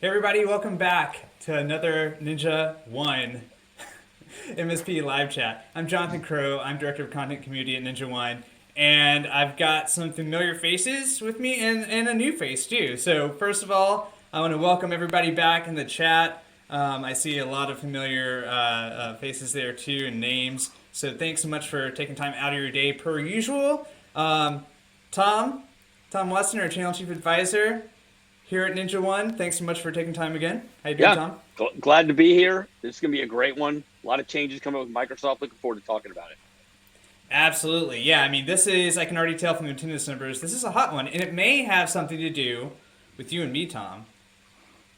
Hey everybody, welcome back to another Ninja One MSP live chat. I'm Jonathan Crow. I'm Director of Content Community at Ninja One, and I've got some familiar faces with me and a new face too. So first of all, I want to welcome everybody back in the chat. I see a lot of familiar faces there too and names. So thanks so much for taking time out of your day per usual. Tom Weston, our Channel Chief Advisor here at Ninja One. Thanks so much for taking time again. How you doing, Yeah, Tom? glad to be here. This is going to be a great one. A lot of changes coming with Microsoft. Looking forward to talking about it. Absolutely. Yeah, I mean, this is, I can already tell from the attendance numbers, this is a hot one, and it may have something to do with you and me, Tom.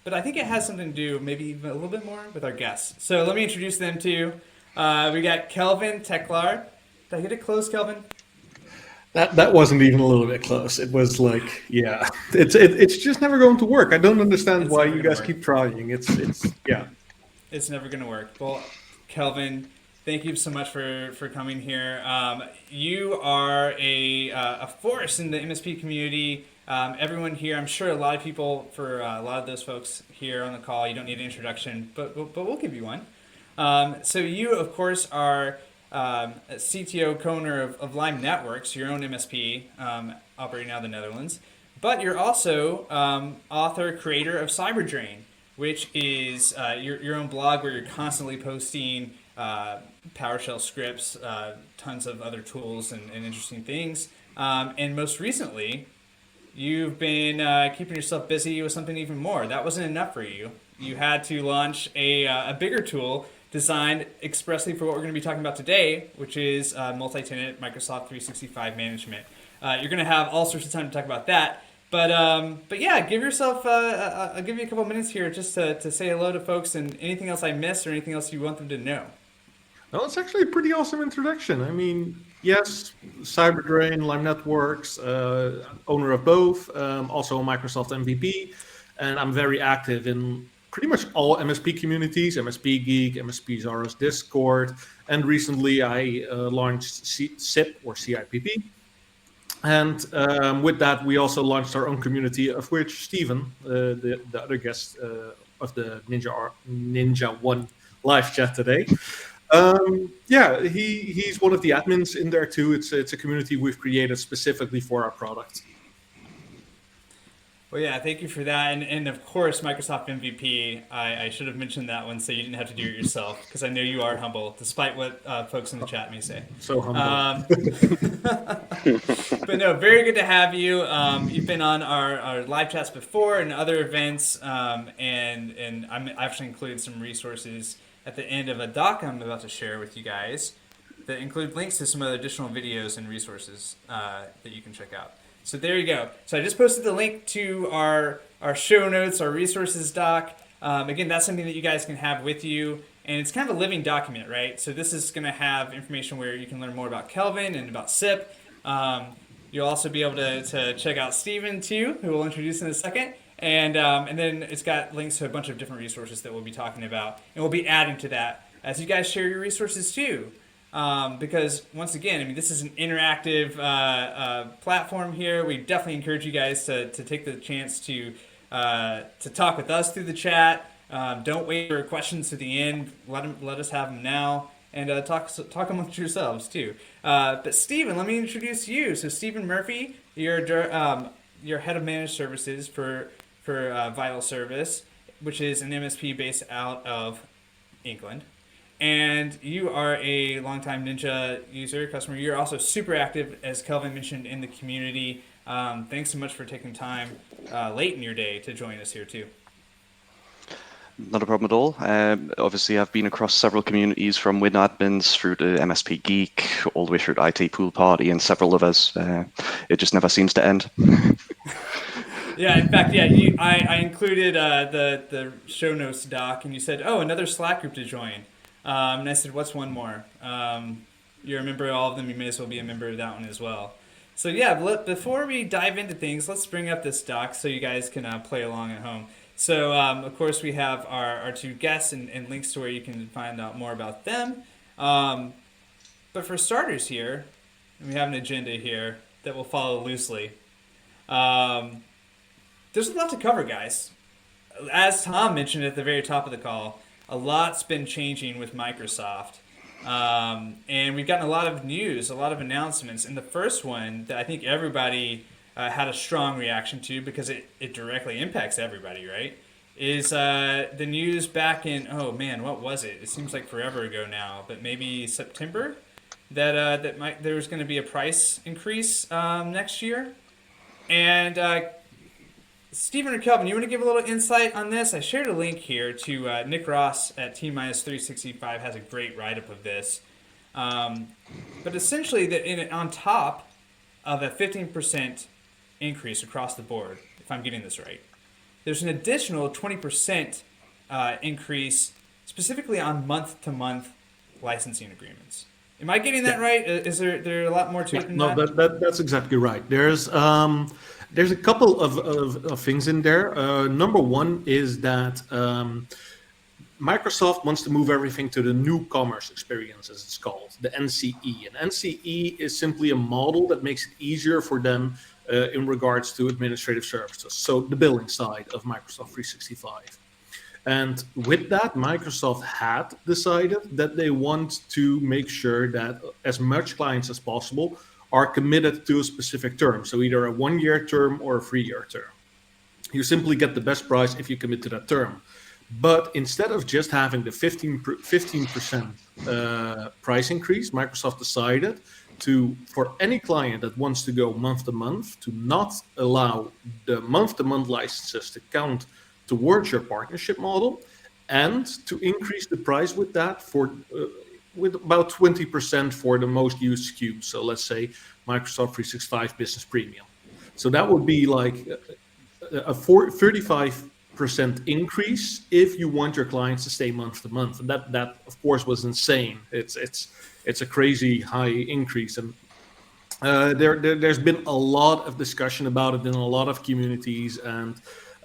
But I think it has something to do, maybe even a little bit more, with our guests. So let me introduce them to you. We got Kelvin Tegelaar. Did I get it close, Kelvin? That wasn't even a little bit close. It was like, yeah, it's just never going to work. I don't understand why you guys keep trying. It's yeah. It's never going to work. Well, Kelvin, thank you so much for coming here. You are a force in the MSP community. Everyone here, I'm sure a lot of people, for a lot of those folks here on the call, you don't need an introduction, but we'll give you one. So you, of course, are CTO, co-owner of Lime Networks, your own MSP, operating out of the Netherlands. But you're also author, creator of CyberDrain, which is your own blog where you're constantly posting PowerShell scripts, tons of other tools and interesting things. And most recently, you've been keeping yourself busy with something even more. That wasn't enough for you. You had to launch a bigger tool designed expressly for what we're going to be talking about today, which is multi-tenant Microsoft 365 management. You're going to have all sorts of time to talk about that. But yeah, give yourself, I'll give you a couple minutes here just to say hello to folks and anything else I missed or anything else you want them to know. Well, it's actually a pretty awesome introduction. I mean, yes, CyberDrain, Lime Networks, owner of both, also a Microsoft MVP, and I'm very active in pretty much all MSP communities, MSP Geek, MSP Zara's Discord, and recently I launched CIPP or CIPP. And with that, we also launched our own community, of which Stephen, the other guest of the Ninja One live chat today, yeah, he's one of the admins in there too. It's a community we've created specifically for our product. Well, yeah, thank you for that. And of course, Microsoft MVP, I should have mentioned that one so you didn't have to do it yourself, because I know you are humble, despite what folks in the chat may say. So humble. But no, very good to have you. You've been on our live chats before and other events, and I'm actually included some resources at the end of a doc I'm about to share with you guys that include links to some other additional videos and resources that you can check out. So there you go. So I just posted the link to our show notes, our resources doc. Again, that's something that you guys can have with you. And it's kind of a living document, right? So this is going to have information where you can learn more about Kelvin and about CIPP. You'll also be able to check out Stephen, too, who we'll introduce in a second. And then it's got links to a bunch of different resources that we'll be talking about. And we'll be adding to that as you guys share your resources, too. Because once again, I mean, this is an interactive platform here. We definitely encourage you guys to take the chance to talk with us through the chat. Don't wait for questions to the end. Let us have them now, and talk amongst yourselves too. But Stephen, let me introduce you. So Stephen Murphy, you're head of managed services for Vital Service, which is an MSP based out of England. And you are a longtime Ninja user, customer. You're also super active, as Kelvin mentioned, in the community. Thanks so much for taking time late in your day to join us here, too. Not a problem at all. Obviously, I've been across several communities from Win Admins through to MSP Geek, all the way through to IT Pool Party and several others. It just never seems to end. Yeah, in fact, yeah, I included the show notes doc, and you said, oh, another Slack group to join. And I said, what's one more? You're a member of all of them. You may as well be a member of that one as well. So yeah, before we dive into things, let's bring up this doc so you guys can play along at home. So of course we have our two guests and links to where you can find out more about them. But for starters here, we have an agenda here that will follow loosely. There's a lot to cover, guys. as Tom mentioned at the very top of the call, a lot's been changing with Microsoft. And we've gotten a lot of news, a lot of announcements. And the first one that I think everybody had a strong reaction to because it directly impacts everybody, right? Is the news back in, oh man, what was it? It seems like forever ago now, but maybe September, that there was going to be a price increase next year. And Stephen or Kelvin, you want to give a little insight on this? I shared a link here to Nick Ross at T-365 has a great write-up of this. But essentially, on top of a 15% increase across the board, if I'm getting this right, there's an additional 20% increase specifically on month-to-month licensing agreements. Am I getting that right? Is there a lot more to it than No, that? that's exactly right. There's a couple of things in there. Number one is that Microsoft wants to move everything to the new commerce experience, as it's called, the NCE. And NCE is simply a model that makes it easier for them in regards to administrative services, so the billing side of Microsoft 365. And with that, Microsoft had decided that they want to make sure that as much clients as possible are committed to a specific term, so either a 1-year term or a 3-year term. You simply get the best price if you commit to that term. But instead of just having the 15% price increase, Microsoft decided to, for any client that wants to go month to month, to not allow the month-to-month licenses to count towards your partnership model, and to increase the price with that with about 20% for the most used SKUs. So let's say Microsoft 365 Business Premium. So that would be like a 35% increase if you want your clients to stay month to month. And that of course was insane. It's a crazy high increase. And there's been a lot of discussion about it in a lot of communities. And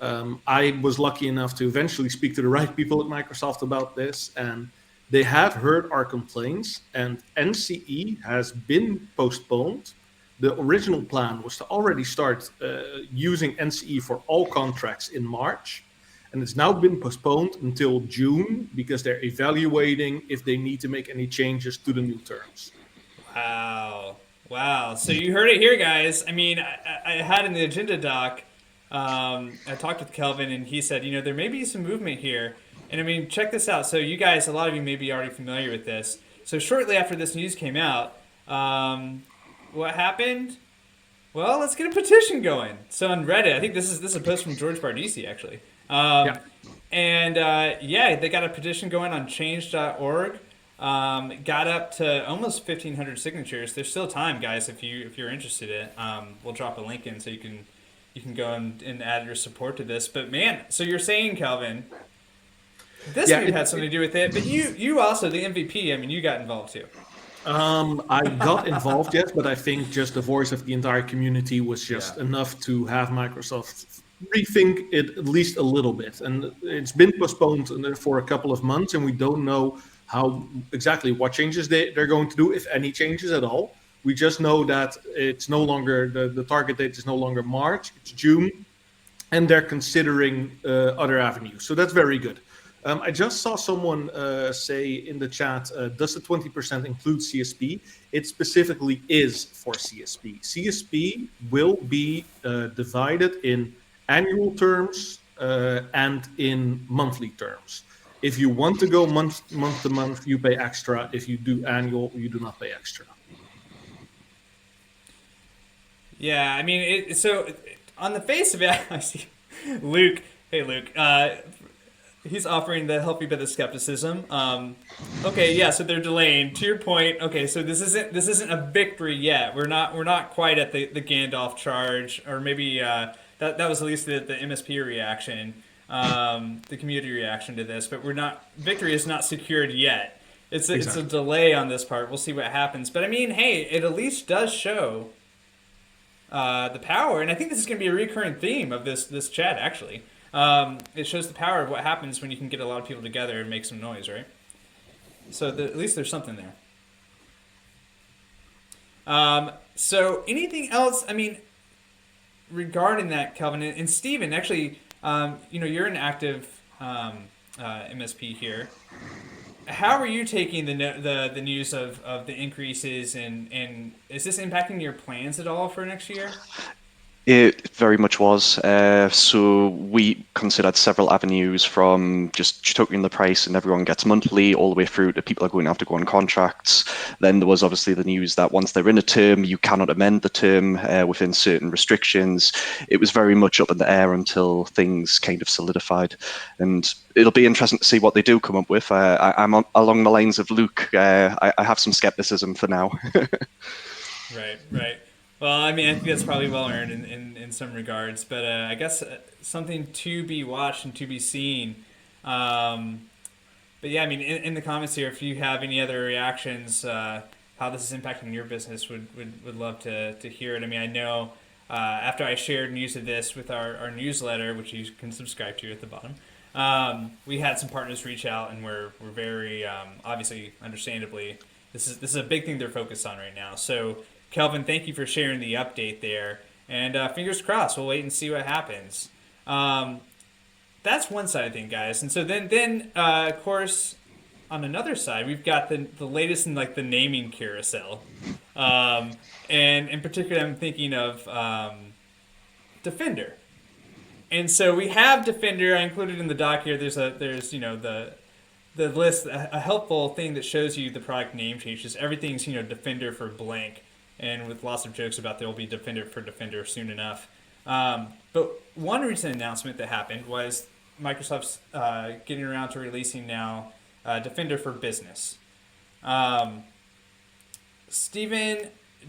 I was lucky enough to eventually speak to the right people at Microsoft about this, and they have heard our complaints, and NCE has been postponed. The original plan was to already start using NCE for all contracts in March, and it's now been postponed until June because they're evaluating if they need to make any changes to the new terms. Wow. So you heard it here, guys. I mean, I had in the agenda doc, I talked with Kelvin, and he said, there may be some movement here. And I mean, check this out. So you guys, a lot of you may be already familiar with this. So shortly after this news came out, what happened? Well, let's get a petition going. So on Reddit, I think this is a post from George Bardisi, actually. And they got a petition going on change.org. Got up to almost 1,500 signatures. There's still time, guys, if you're interested in it. We'll drop a link in so you can go and add your support to this. But man, so you're saying, Kelvin, this maybe had something to do with it, but you also, the MVP, I mean, you got involved too. I got involved, yes, but I think just the voice of the entire community was just enough to have Microsoft rethink it at least a little bit. And it's been postponed for a couple of months, and we don't know exactly what changes they're going to do, if any changes at all. We just know that it's no longer, the target date is no longer March, it's June, and they're considering other avenues. So that's very good. I just saw someone say in the chat, does the 20% include CSP? It specifically is for CSP. CSP will be divided in annual terms and in monthly terms. If you want to go month to month, you pay extra. If you do annual, you do not pay extra. Yeah, I mean, so on the face of it, I see Luke. Hey, Luke. He's offering the healthy bit of skepticism. Okay, yeah, so they're delaying. To your point, okay, so this isn't a victory yet. We're not quite at the Gandalf charge, or maybe that was at least the MSP reaction, the community reaction to this. But victory is not secured yet. It's a delay on this part. We'll see what happens. But I mean, hey, it at least does show the power, and I think this is going to be a recurring theme of this chat, actually. It shows the power of what happens when you can get a lot of people together and make some noise, right? So at least there's something there. So anything else, I mean, regarding that, Kelvin, and Stephen, actually, You're an active MSP here. How are you taking the news of the increases, and is this impacting your plans at all for next year? It very much was. So we considered several avenues from just chucking the price and everyone gets monthly all the way through to people are going to have to go on contracts. Then there was obviously the news that once they're in a term, you cannot amend the term within certain restrictions. It was very much up in the air until things kind of solidified. And it'll be interesting to see what they do come up with. I'm along the lines of Luke. I have some skepticism for now. Right. Well, I mean, I think that's probably well earned in some regards, but I guess something to be watched and to be seen. But yeah, I mean, in the comments here, if you have any other reactions, how this is impacting your business, would love to hear it. I mean, I know after I shared news of this with our newsletter, which you can subscribe to at the bottom, we had some partners reach out, and we're very obviously, understandably, this is a big thing they're focused on right now. So, Kelvin, thank you for sharing the update there, and fingers crossed. We'll wait and see what happens. That's one side of things, guys, and so then of course, on another side, we've got the latest in like the naming carousel, and in particular, I'm thinking of Defender. And so we have Defender. I included in the doc here. There's the list, a helpful thing that shows you the product name changes. Everything's Defender for blank, and with lots of jokes about there will be Defender for Defender soon enough. But one recent announcement that happened was Microsoft's getting around to releasing now Defender for Business. Stephen,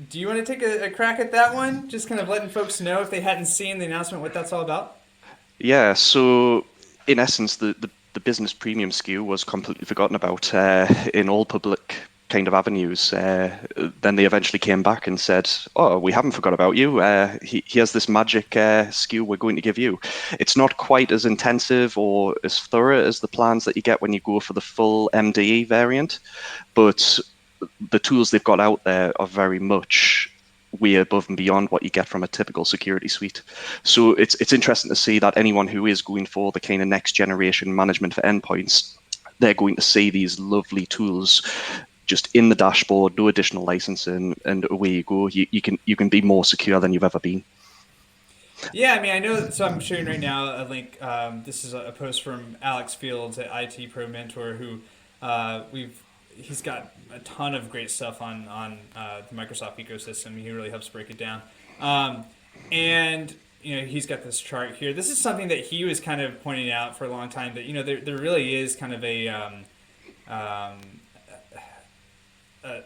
do you want to take a crack at that one? Just kind of letting folks know if they hadn't seen the announcement what that's all about. Yeah, so in essence, the business premium SKU was completely forgotten about in all public kind of avenues. Then they eventually came back and said, "Oh, we haven't forgot about you. Here's this magic SKU we're going to give you." It's not quite as intensive or as thorough as the plans that you get when you go for the full MDE variant, but the tools they've got out there are very much way above and beyond what you get from a typical security suite. So it's interesting to see that anyone who is going for the kind of next generation management for endpoints, they're going to see these lovely tools just in the dashboard, no additional licensing, and away you go. You can be more secure than you've ever been. Yeah, I mean, I know. So I'm sharing right now a link. This is a post from Alex Fields at IT Pro Mentor, who he's got a ton of great stuff on the Microsoft ecosystem. He really helps break it down. And he's got this chart here. This is something that he was kind of pointing out for a long time, that there really is kind of the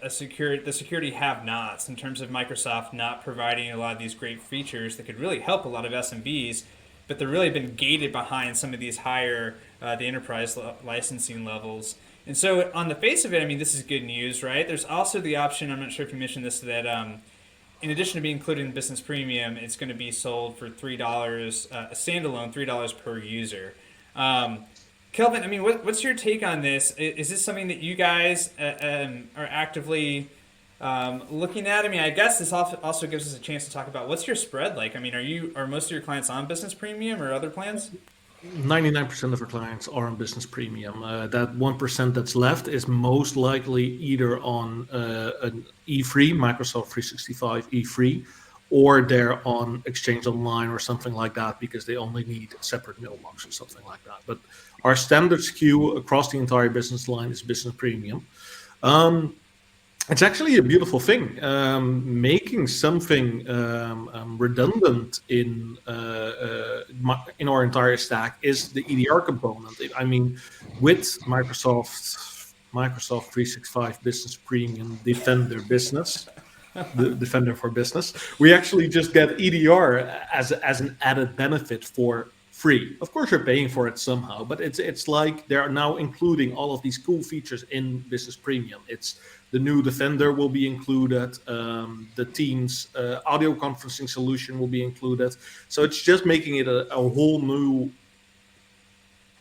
security have-nots in terms of Microsoft not providing a lot of these great features that could really help a lot of SMBs, but they've really been gated behind some of these higher the enterprise licensing levels. And so on the face of it, I mean, this is good news, right? There's also the option, I'm not sure if you mentioned this, that in addition to being included in Business Premium, it's going to be sold for $3, a standalone $3 per user. Kelvin, I mean, what's your take on this? Is this something that you guys are actively looking at? I mean, I guess this also gives us a chance to talk about what's your spread like. I mean, are most of your clients on Business Premium or other plans? 99% of our clients are on Business Premium. That 1% that's left is most likely either on an E3, Microsoft 365 E3, or they're on Exchange Online or something like that because they only need a separate mailbox or something like that. But our standard SKU across the entire business line is Business Premium. It's actually a beautiful thing. Making something redundant in our entire stack is the EDR component. I mean, with Microsoft 365 Business Premium Defender Business, the Defender for Business, we actually just get EDR as an added benefit for free. Of course, you're paying for it somehow, but it's like they're now including all of these cool features in Business Premium. It's the new Defender will be included. The Teams audio conferencing solution will be included. So it's just making it a whole new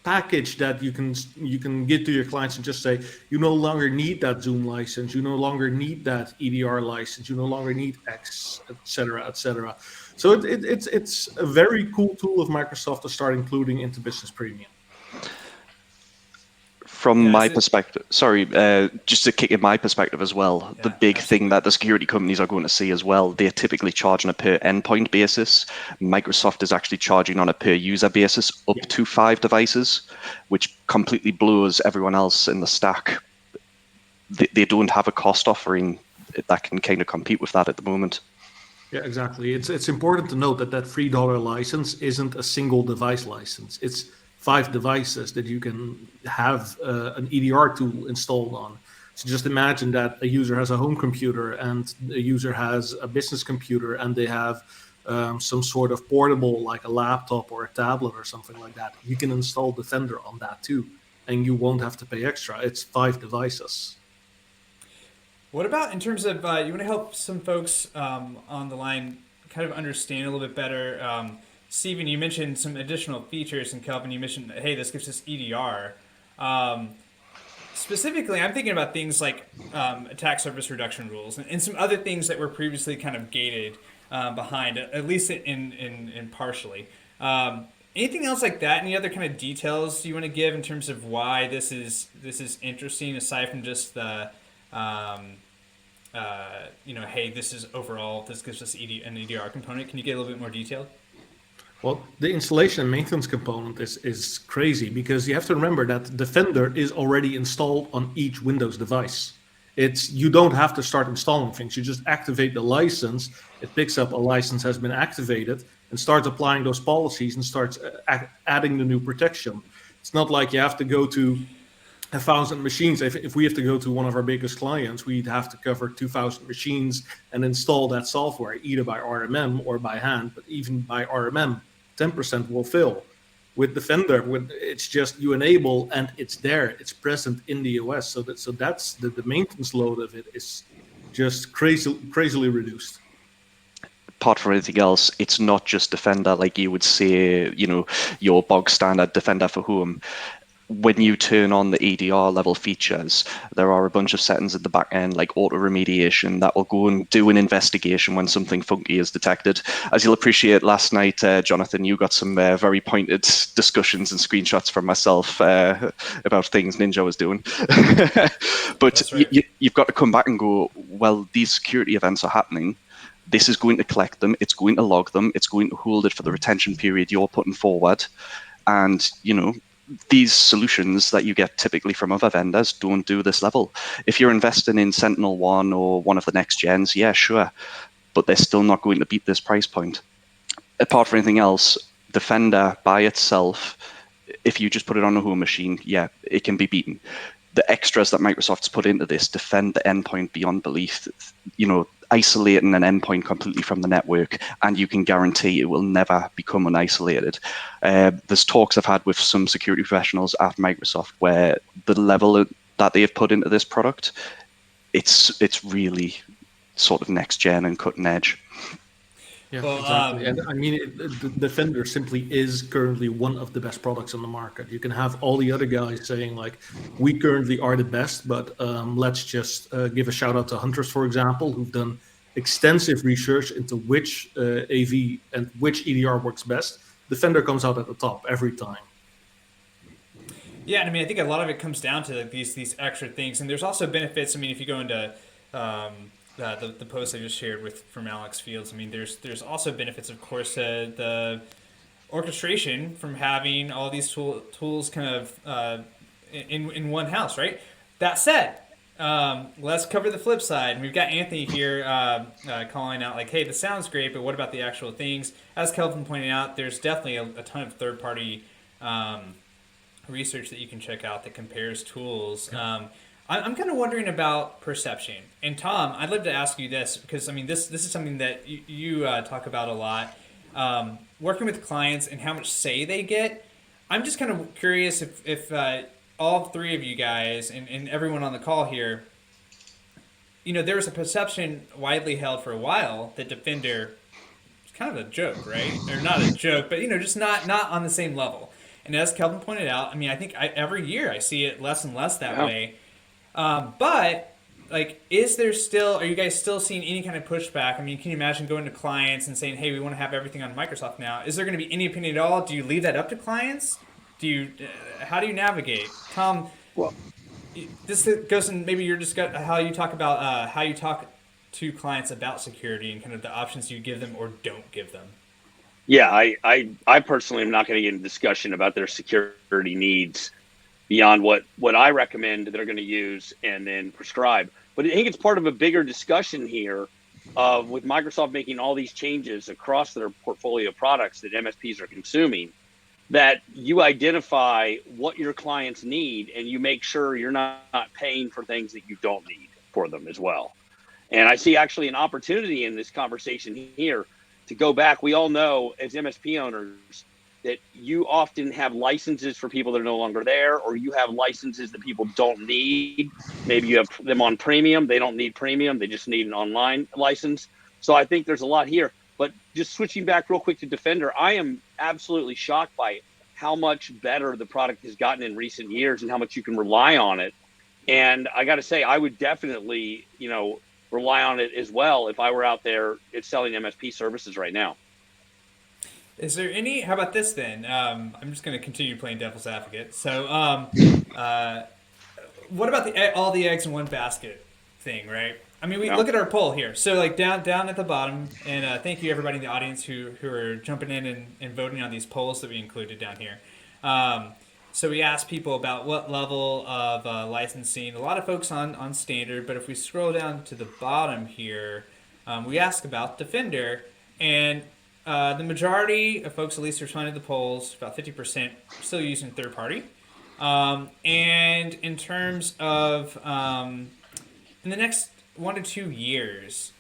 package that you can give to your clients and just say, you no longer need that Zoom license, you no longer need that EDR license, you no longer need X, etc., etc. So it's a very cool tool of Microsoft to start including into Business Premium. From Yeah, my so- perspective, sorry, just to kick in my perspective as well, the Yeah, big absolutely. thing that the security companies are going to see as well, they're typically charging a per endpoint basis. Microsoft is actually charging on a per user basis up to 5 devices, which completely blows everyone else in the stack. They don't have a cost offering that can kind of compete with that at the moment. Yeah, exactly. It's important to note that that $3 license isn't a single device license. It's 5 devices that you can have an EDR tool installed on. So just imagine that a user has a home computer and a user has a business computer, and they have some sort of portable, like a laptop or a tablet or something like that. You can install Defender on that too, and you won't have to pay extra. It's 5 devices. What about in terms of you want to help some folks on the line kind of understand a little bit better? Stephen, you mentioned some additional features, and Kelvin, you mentioned, hey, this gives us EDR. Specifically, I'm thinking about things like attack surface reduction rules and some other things that were previously kind of gated behind, at least in partially. Anything else like that? Any other kind of details you want to give in terms of why this is interesting, aside from just the hey, this is overall, this gives us an EDR component. Can you get a little bit more detailed? Well, the installation and maintenance component is crazy, because you have to remember that Defender is already installed on each Windows device. You don't have to start installing things. You just activate the license. It picks up a license has been activated and starts applying those policies and starts adding the new protection. It's not like you have to go to 1,000 machines. If we have to go to one of our biggest clients, we'd have to cover 2,000 machines and install that software either by RMM or by hand. But even by RMM, 10% will fill. With Defender, it's just you enable and it's there. It's present in the OS. So that's the maintenance load of it is just crazily reduced. Apart from anything else, it's not just Defender like you would say, your bog standard Defender for Home. When you turn on the EDR level features, there are a bunch of settings at the back end, like auto remediation, that will go and do an investigation when something funky is detected. As you'll appreciate, last night, Jonathan, you got some very pointed discussions and screenshots from myself about things Ninja was doing. But Right. you've got to come back and go, well, these security events are happening. This is going to collect them. It's going to log them. It's going to hold it for the retention period you're putting forward. And, these solutions that you get typically from other vendors don't do this level. If you're investing in Sentinel-1 or one of the next gens, yeah, sure, but they're still not going to beat this price point. Apart from anything else, Defender by itself, if you just put it on a home machine, yeah, it can be beaten. The extras that Microsoft's put into this defend the endpoint beyond belief, isolating an endpoint completely from the network, and you can guarantee it will never become unisolated. There's talks I've had with some security professionals at Microsoft where the level that they've put into this product, it's really sort of next gen and cutting edge. Yeah, Well, exactly. And I mean, the Defender simply is currently one of the best products on the market. You can have all the other guys saying like, we currently are the best, but let's just give a shout out to Hunters, for example, who've done extensive research into which AV and which EDR works best. Defender comes out at the top every time. Yeah, and I mean, I think a lot of it comes down to like, these extra things, and there's also benefits. I mean, if you go into the post I just shared from Alex Fields, I mean, there's also benefits, of course, to the orchestration from having all these tools kind of in one house, right? That said, let's cover the flip side. We've got Anthony here calling out like, hey, this sounds great, but what about the actual things? As Kelvin pointed out, there's definitely a ton of third-party research that you can check out that compares tools. I'm kind of wondering about perception. And Tom, I'd love to ask you this, because I mean, this is something that you talk about a lot. Working with clients and how much say they get. I'm just kind of curious if all three of you guys and everyone on the call here, there was a perception widely held for a while that Defender is kind of a joke, right? Or not a joke, but just not on the same level. And as Kelvin pointed out, I mean, I think every year I see it less and less that way. But like, are you guys still seeing any kind of pushback? I mean, can you imagine going to clients and saying, hey, we want to have everything on Microsoft now? Is there going to be any opinion at all? Do you leave that up to clients? How do you navigate? Tom, Well, this goes in maybe your how you talk about how you talk to clients about security and kind of the options you give them or don't give them. yeah, I personally am not going to get into discussion about their security needs beyond what I recommend they're going to use and then prescribe. But I think it's part of a bigger discussion here of with Microsoft making all these changes across their portfolio of products that MSPs are consuming, that you identify what your clients need and you make sure you're not paying for things that you don't need for them as well. And I see actually an opportunity in this conversation here to go back. We all know as MSP owners that you often have licenses for people that are no longer there, or you have licenses that people don't need. Maybe you have them on premium. They don't need premium. They just need an online license. So I think there's a lot here. But just switching back real quick to Defender, I am absolutely shocked by how much better the product has gotten in recent years and how much you can rely on it. And I got to say, I would definitely, rely on it as well if I were out there selling MSP services right now. Is there how about this then? I'm just going to continue playing devil's advocate. So, what about all the eggs in one basket thing, right? I mean, we look at our poll here. So, like down at the bottom, and thank you everybody in the audience who are jumping in and voting on these polls that we included down here. So we asked people about what level of licensing. A lot of folks on standard, but if we scroll down to the bottom here, we asked about Defender, and the majority of folks, at least responding to the polls, about 50%, still using third party. And in terms of in the next 1 to 2 years,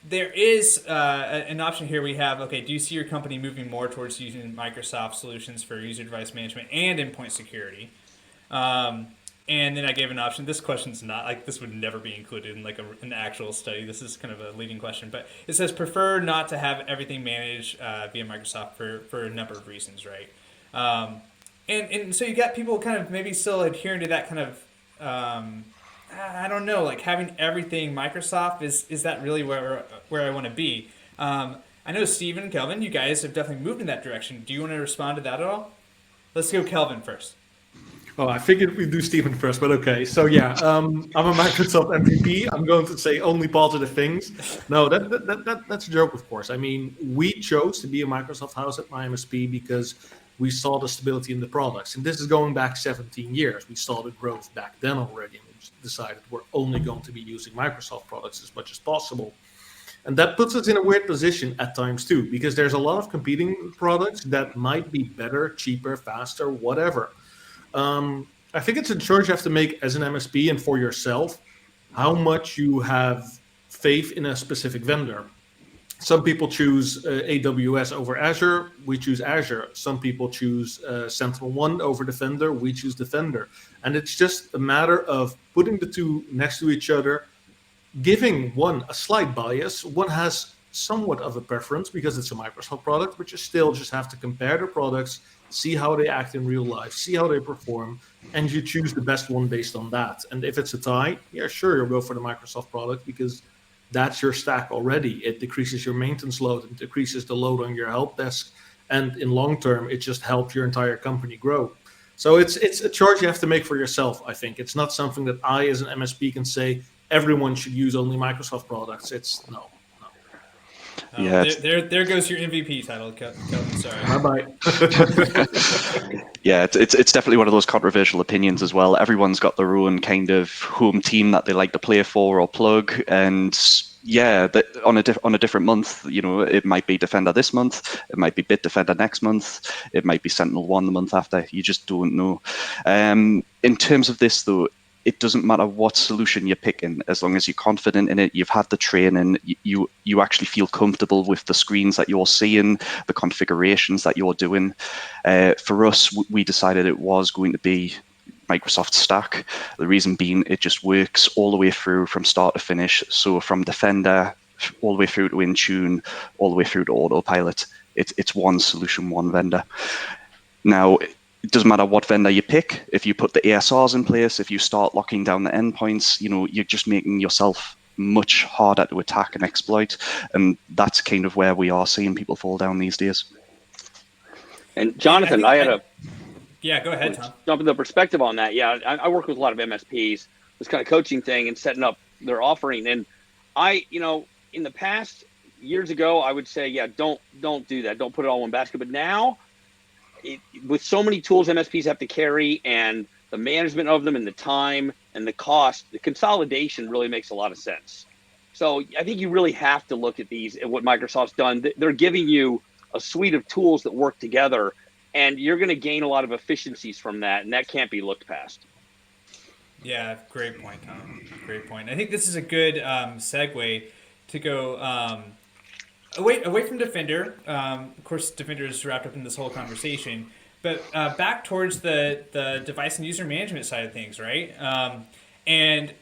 there is an option here. We have, okay, do you see your company moving more towards using Microsoft solutions for user device management and endpoint security? And then I gave an option. This question's not, like, this would never be included in like an actual study. This is kind of a leading question, but it says prefer not to have everything managed via Microsoft for a number of reasons, right? And so you got people kind of maybe still adhering to that kind of, I don't know, like having everything Microsoft, is that really where I want to be? I know Stephen and Kelvin, you guys have definitely moved in that direction. Do you want to respond to that at all? Let's go Kelvin first. Oh, I figured we'd do Stephen first, but okay. So yeah, I'm a Microsoft MVP. I'm going to say only positive things. No, that's a joke, of course. I mean, we chose to be a Microsoft house at my MSP because we saw the stability in the products. And this is going back 17 years. We saw the growth back then already, and we decided we're only going to be using Microsoft products as much as possible. And that puts us in a weird position at times too, because there's a lot of competing products that might be better, cheaper, faster, whatever. I think it's a choice you have to make as an MSP and for yourself, how much you have faith in a specific vendor. Some people choose AWS over Azure. We choose Azure. Some people choose SentinelOne over Defender. We choose Defender. And it's just a matter of putting the two next to each other, giving one a slight bias. One has somewhat of a preference because it's a Microsoft product, but you still just have to compare the products, see how they act in real life, see how they perform, and you choose the best one based on that. And if it's a tie, yeah, sure, you'll go for the Microsoft product because that's your stack already. It decreases your maintenance load, it decreases the load on your help desk, and in long term, it just helps your entire company grow. So it's a choice you have to make for yourself, I think. It's not something that I, as an MSP, can say everyone should use only Microsoft products. It's no. Yeah, there goes your MVP title, Kelvin. Sorry. Bye-bye. Yeah, it's definitely one of those controversial opinions as well. Everyone's got their own kind of home team that they like to play for or plug, and yeah, on a different month, it might be Defender this month, it might be Bitdefender next month, it might be SentinelOne the month after. You just don't know. In terms of this, though, it doesn't matter what solution you're picking, as long as you're confident in it, you've had the training, you actually feel comfortable with the screens that you're seeing, the configurations that you're doing. For us, we decided it was going to be Microsoft stack. The reason being, it just works all the way through from start to finish. So from Defender all the way through to Intune, all the way through to Autopilot, it's one solution, one vendor. Now, it doesn't matter what vendor you pick. If you put the ASRs in place, if you start locking down the endpoints, you're just making yourself much harder to attack and exploit. And that's kind of where we are seeing people fall down these days. And Jonathan, yeah, go ahead, Tom. Jump in the perspective on that. Yeah, I work with a lot of MSPs, this kind of coaching thing and setting up their offering. And in the past, years ago, I would say, yeah, don't do that. Don't put it all in one basket. But now, with so many tools MSPs have to carry and the management of them and the time and the cost, the consolidation really makes a lot of sense. So I think you really have to look at these and what Microsoft's done. They're giving you a suite of tools that work together, and you're going to gain a lot of efficiencies from that, and that can't be looked past. Yeah, great point, Tom. Great point. I think this is a good segue to go away from Defender. Of course, Defender is wrapped up in this whole conversation, but back towards the device and user management side of things, right? And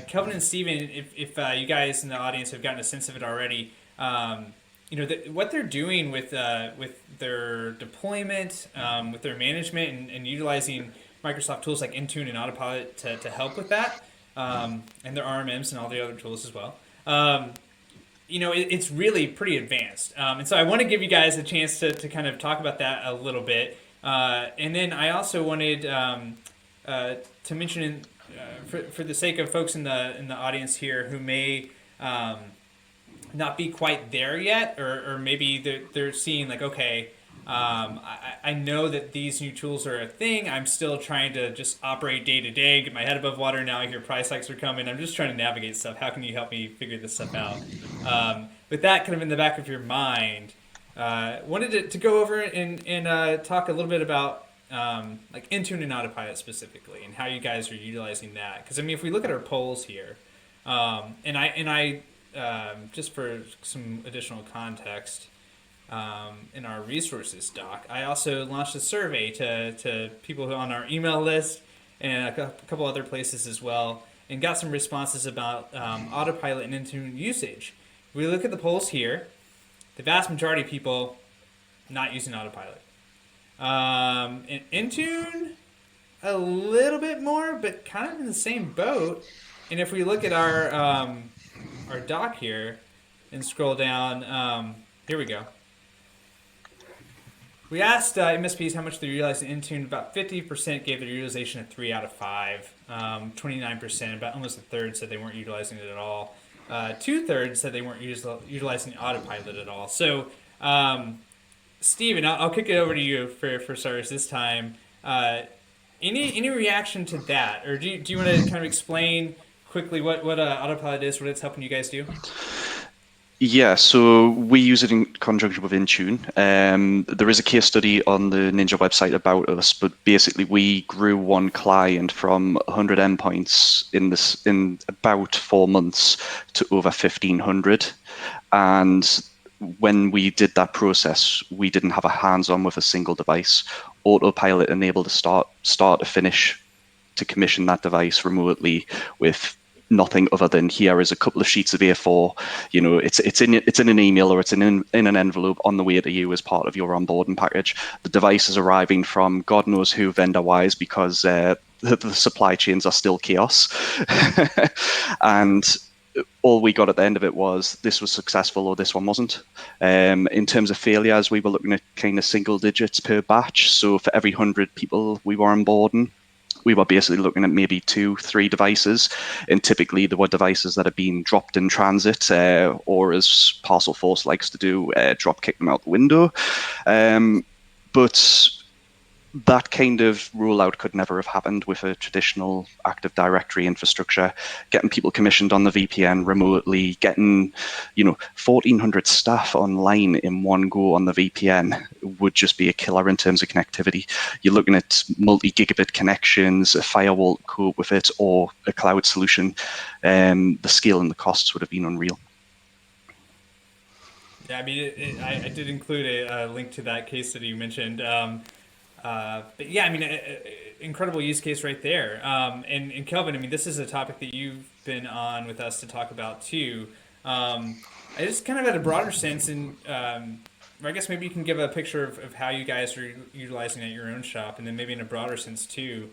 Kelvin and Stephen, if you guys in the audience have gotten a sense of it already, what they're doing with their deployment, with their management, and utilizing Microsoft tools like Intune and Autopilot to help with that, and their RMMs and all the other tools as well. It's really pretty advanced. And so I want to give you guys a chance to kind of talk about that a little bit. And then I also wanted to mention, for the sake of folks in the audience here who may not be quite there yet, or maybe they're seeing like, okay, I know that these new tools are a thing. I'm still trying to just operate day to day, get my head above water. Now I hear price hikes are coming. I'm just trying to navigate stuff. How can you help me figure this stuff out? With that kind of in the back of your mind, wanted to go over and talk a little bit about like Intune and Autopilot specifically, and how you guys are utilizing that. Because if we look at our polls here, and I just for some additional context. In our resources doc, I also launched a survey to people who are on our email list and a couple other places as well, and got some responses about Autopilot and Intune usage. If we look at the polls here, the vast majority of people not using Autopilot. And Intune, a little bit more, but kind of in the same boat. And if we look at our doc here and scroll down, here we go. We asked MSPs how much they're utilizing Intune. About 50% gave their utilization a 3 out of 5. 29%, about almost a third, said they weren't utilizing it at all. 2/3 said they weren't utilizing Autopilot at all. So, Stephen, I'll kick it over to you for starters this time. Any reaction to that, or do you want to kind of explain quickly what Autopilot is, what it's helping you guys do? Yeah, so we use it in conjunction with Intune. There is a case study on the Ninja website about us, but basically we grew one client from 100 endpoints in about 4 months to over 1,500. And when we did that process, we didn't have a hands-on with a single device. Autopilot enabled a start to finish to commission that device remotely with nothing other than here is a couple of sheets of A4. It's in an email, or it's in an envelope on the way to you as part of your onboarding package. The device is arriving from God knows who vendor wise, because the supply chains are still chaos. And all we got at the end of it was this was successful or this one wasn't. In terms of failures, we were looking at kind of single digits per batch. So for every 100 people we were onboarding, we were basically looking at maybe 2-3 devices, and typically there were devices that had been dropped in transit, or as Parcel Force likes to do, drop kick them out the window. But that kind of rollout could never have happened with a traditional Active Directory infrastructure. Getting people commissioned on the VPN remotely, getting 1,400 staff online in one go on the VPN would just be a killer in terms of connectivity. You're looking at multi-gigabit connections, a firewall to cope with it, or a cloud solution. The scale and the costs would have been unreal. Yeah, I did include a link to that case that you mentioned. But yeah, incredible use case right there. And Kelvin, this is a topic that you've been on with us to talk about too. I just kind of had a broader sense, and I guess maybe you can give a picture of how you guys are utilizing it at your own shop, and then maybe in a broader sense too,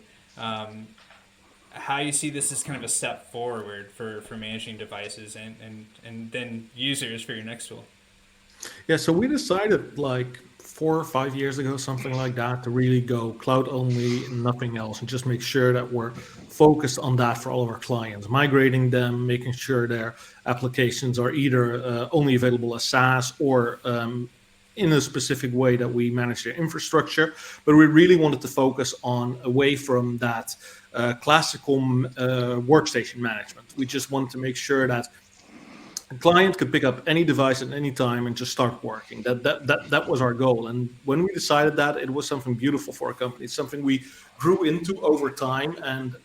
how you see this as kind of a step forward for managing devices and then users for your next tool. Yeah, so we decided like 4 or 5 years ago, something like that, to really go cloud only and nothing else, and just make sure that we're focused on that for all of our clients, migrating them, making sure their applications are either only available as SaaS or in a specific way that we manage their infrastructure. But we really wanted to focus on away from that classical workstation management. We just wanted to make sure that a client could pick up any device at any time and just start working. That was our goal. And when we decided that, it was something beautiful for our company. It's something we grew into over time. And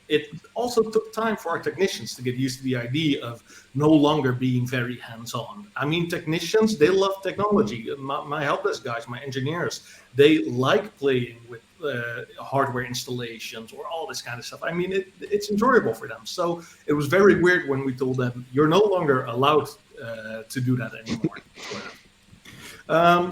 it also took time for our technicians to get used to the idea of no longer being very hands-on. I mean, technicians, they love technology. My help desk guys, my engineers, they like playing with hardware installations or all this kind of stuff. I mean, it's enjoyable for them. So it was very weird when we told them, you're no longer allowed to do that anymore.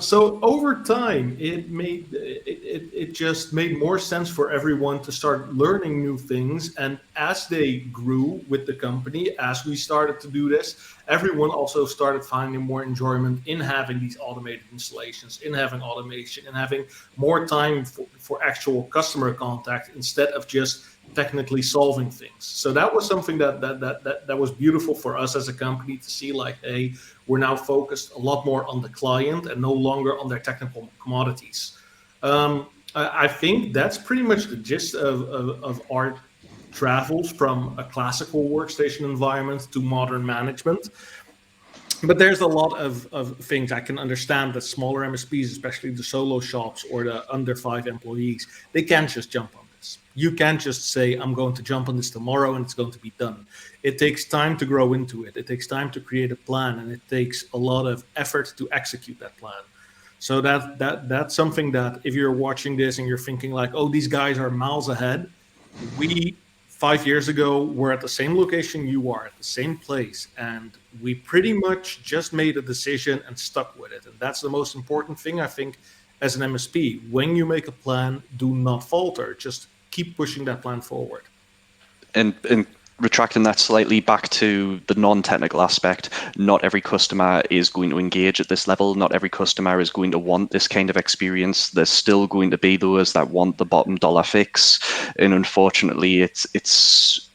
So over time, it just made more sense for everyone to start learning new things. And as they grew with the company, as we started to do this, everyone also started finding more enjoyment in having these automated installations, in having automation, and having more time for actual customer contact instead of just technically solving things. So that was something that was beautiful for us as a company to see, like, hey, we're now focused a lot more on the client and no longer on their technical commodities. I think that's pretty much the gist of our travels from a classical workstation environment to modern management. But there's a lot of things I can understand that smaller MSPs, especially the solo shops or the under 5 employees, they can't just jump on this. You can't just say, I'm going to jump on this tomorrow and it's going to be done. It takes time to grow into it. It takes time to create a plan, and it takes a lot of effort to execute that plan. So that's something that if you're watching this and you're thinking like, oh, these guys are miles ahead, we 5 years ago were at the same location you are, at the same place, and we pretty much just made a decision and stuck with it. And that's the most important thing, I think, as an MSP. When you make a plan, do not falter. Just keep pushing that plan forward. And retracting that slightly back to the non-technical aspect, not every customer is going to engage at this level. Not every customer is going to want this kind of experience. There's still going to be those that want the bottom dollar fix, and unfortunately, it's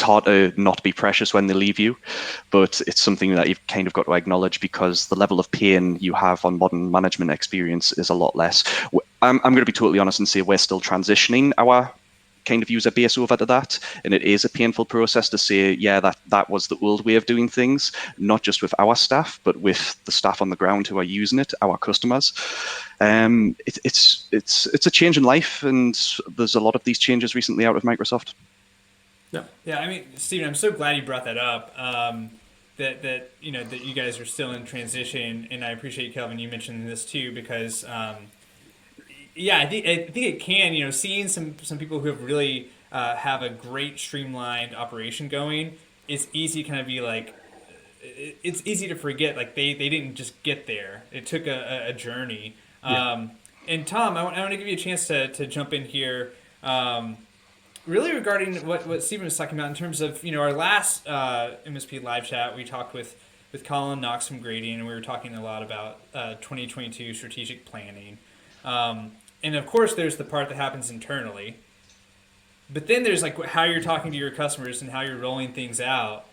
hard to not be precious when they leave you, but it's something that you've kind of got to acknowledge, because the level of pain you have on modern management experience is a lot less. I'm going to be totally honest and say we're still transitioning our kind of user base over to that, and it is a painful process to say, yeah, that was the old way of doing things, not just with our staff, but with the staff on the ground who are using it, our customers. It's a change in life, and there's a lot of these changes recently out of Microsoft. Yeah. I mean, Stephen, I'm so glad you brought that up. That you guys are still in transition, and I appreciate, Kelvin, you mentioned this too, because I think it can, seeing some people who have really have a great streamlined operation going, it's easy to kind of be like, it's easy to forget, like they didn't just get there. It took a journey. Yeah. And Tom, I want to give you a chance to jump in here. Really regarding what Stephen was talking about in terms of, our last MSP live chat, we talked with Colin Knox from Gradient, and we were talking a lot about 2022 strategic planning. And of course, there's the part that happens internally. But then there's like how you're talking to your customers and how you're rolling things out.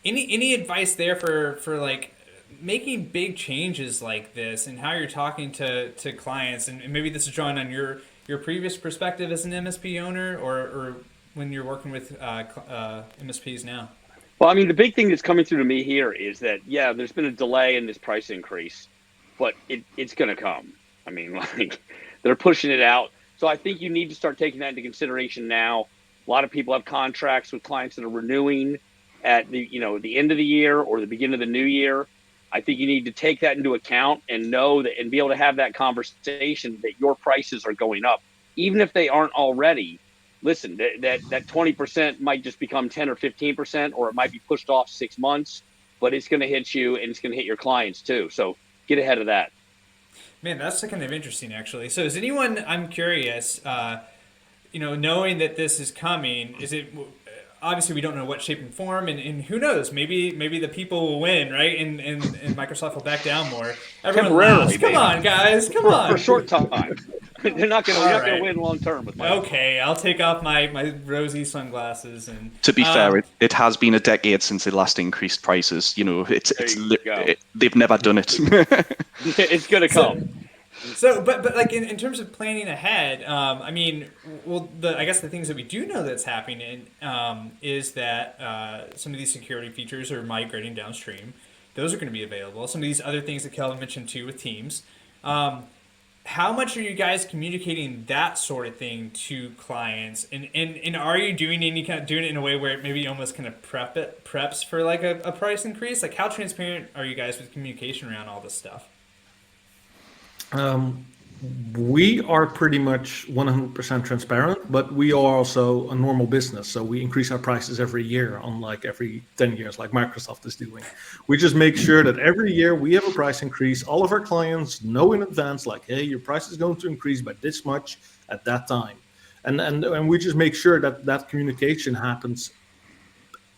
Any advice there for like making big changes like this, and how you're talking to clients? And maybe this is drawing on your previous perspective as an MSP owner, or when you're working with MSPs now. Well, I mean, the big thing that's coming through to me here is that, yeah, there's been a delay in this price increase, but it's going to come. I mean, like, they're pushing it out. So I think you need to start taking that into consideration now. A lot of people have contracts with clients that are renewing at the end of the year or the beginning of the new year. I think you need to take that into account and know that, and be able to have that conversation that your prices are going up, even if they aren't already. Listen, that 20% might just become 10 or 15%, or it might be pushed off 6 months. but it's going to hit you and it's going to hit your clients too. So get ahead of that. Man, that's kind of interesting, actually. So, is anyone? I'm curious. Knowing that this is coming, is it? Obviously, we don't know what shape and form, and who knows? Maybe the people will win, right? And Microsoft will back down more. Everyone laughs. Come on, guys, come on. For a short time. They're not going to win long term with Microsoft. Okay, I'll take off my rosy sunglasses and. To be fair, it has been a decade since they last increased prices. They've never done it. It's going to come. So, but like in terms of planning ahead, I guess the things that we do know that's happening is that some of these security features are migrating downstream. Those are going to be available. Some of these other things that Kelvin mentioned too with Teams. How much are you guys communicating that sort of thing to clients? And are you doing it in a way where it maybe almost kind of preps for like a price increase? Like how transparent are you guys with communication around all this stuff? We are pretty much 100% transparent, but we are also a normal business. So we increase our prices every year, unlike every 10 years like Microsoft is doing. We just make sure that every year we have a price increase. All of our clients know in advance, like, hey, your price is going to increase by this much at that time. And we just make sure that communication happens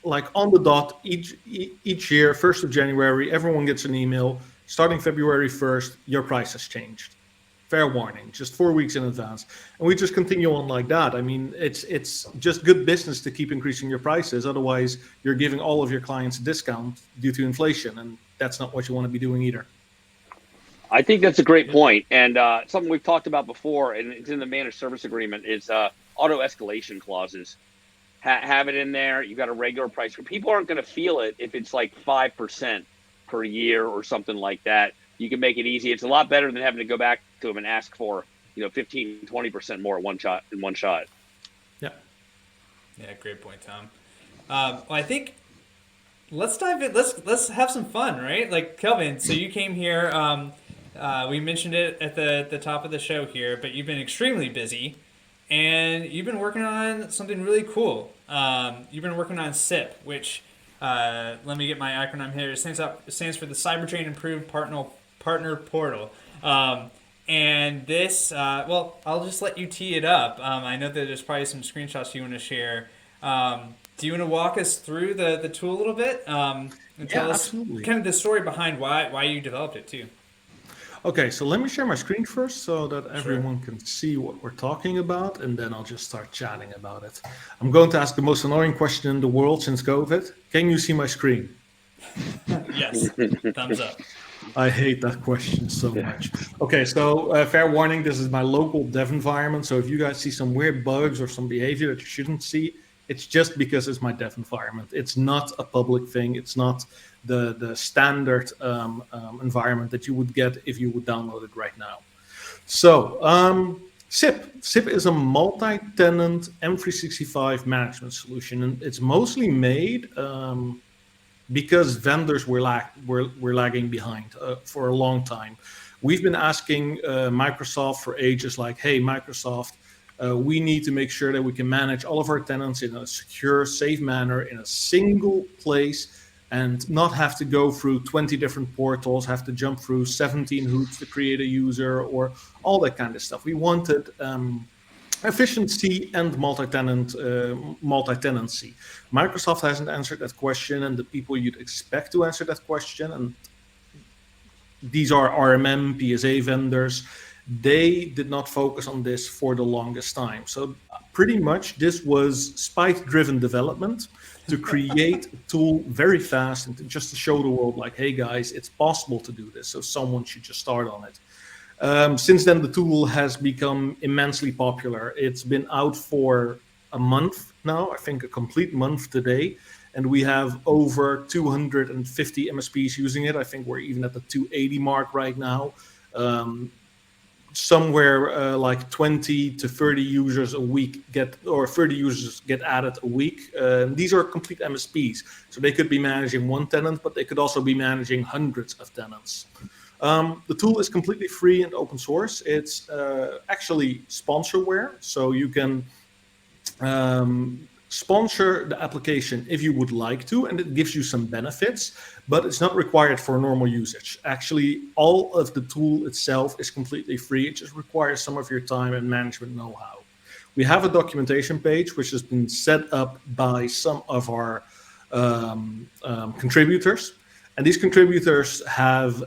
like on the dot each year, 1st of January, everyone gets an email. Starting February 1st, your price has changed. Fair warning, just 4 weeks in advance. And we just continue on like that. I mean, it's just good business to keep increasing your prices. Otherwise, you're giving all of your clients a discount due to inflation. And that's not what you want to be doing either. I think that's a great point. And something we've talked about before, and it's in the managed service agreement, is auto escalation clauses. Have it in there. You've got a regular price. People aren't going to feel it if it's like 5% per year or something like that. You can make it easy. It's a lot better than having to go back to them and ask for 15, 20% more in one shot. Yeah, great point, Tom. Well, I think let's dive in. Let's have some fun, right? Like Kelvin, so you came here. We mentioned it at the top of the show here, but you've been extremely busy, and you've been working on something really cool. You've been working on CIPP, which let me get my acronym here. It stands for the CyberDrain Improved Partner Portal. And this, I'll just let you tee it up. I know that there's probably some screenshots you want to share. Do you want to walk us through the tool a little bit? And tell us absolutely. Kind of the story behind why you developed it too. Okay, so let me share my screen first so that everyone can see what we're talking about, and then I'll just start chatting about it. I'm going to ask the most annoying question in the world since COVID. Can you see my screen? Yes, thumbs up. I hate that question so much. Okay, so fair warning, this is my local dev environment. So if you guys see some weird bugs or some behavior that you shouldn't see, it's just because it's my dev environment. It's not a public thing. It's not the standard environment that you would get if you would download it right now. So CIPP. CIPP is a multi-tenant M365 management solution, and it's mostly made because vendors were lagging behind for a long time. We've been asking Microsoft for ages, like, hey, Microsoft, we need to make sure that we can manage all of our tenants in a secure, safe manner in a single place and not have to go through 20 different portals, have to jump through 17 hoops to create a user or all that kind of stuff. We wanted efficiency and multi-tenancy. Microsoft hasn't answered that question, and the people you'd expect to answer that question, and these are RMM, PSA vendors, they did not focus on this for the longest time. So pretty much this was spite-driven development to create a tool very fast and just to show the world, like, hey guys, it's possible to do this. So someone should just start on it. Since then, the tool has become immensely popular. It's been out for a month now, I think a complete month today. And we have over 250 MSPs using it. I think we're even at the 280 mark right now. Somewhere like 20 to 30 users a week 30 users get added a week. These are complete MSPs. So they could be managing one tenant, but they could also be managing hundreds of tenants. The tool is completely free and open source. It's actually sponsorware. So you can sponsor the application if you would like to, and it gives you some benefits, but it's not required for normal usage. Actually, all of the tool itself is completely free. It just requires some of your time and management know-how. We have a documentation page which has been set up by some of our contributors, and these contributors have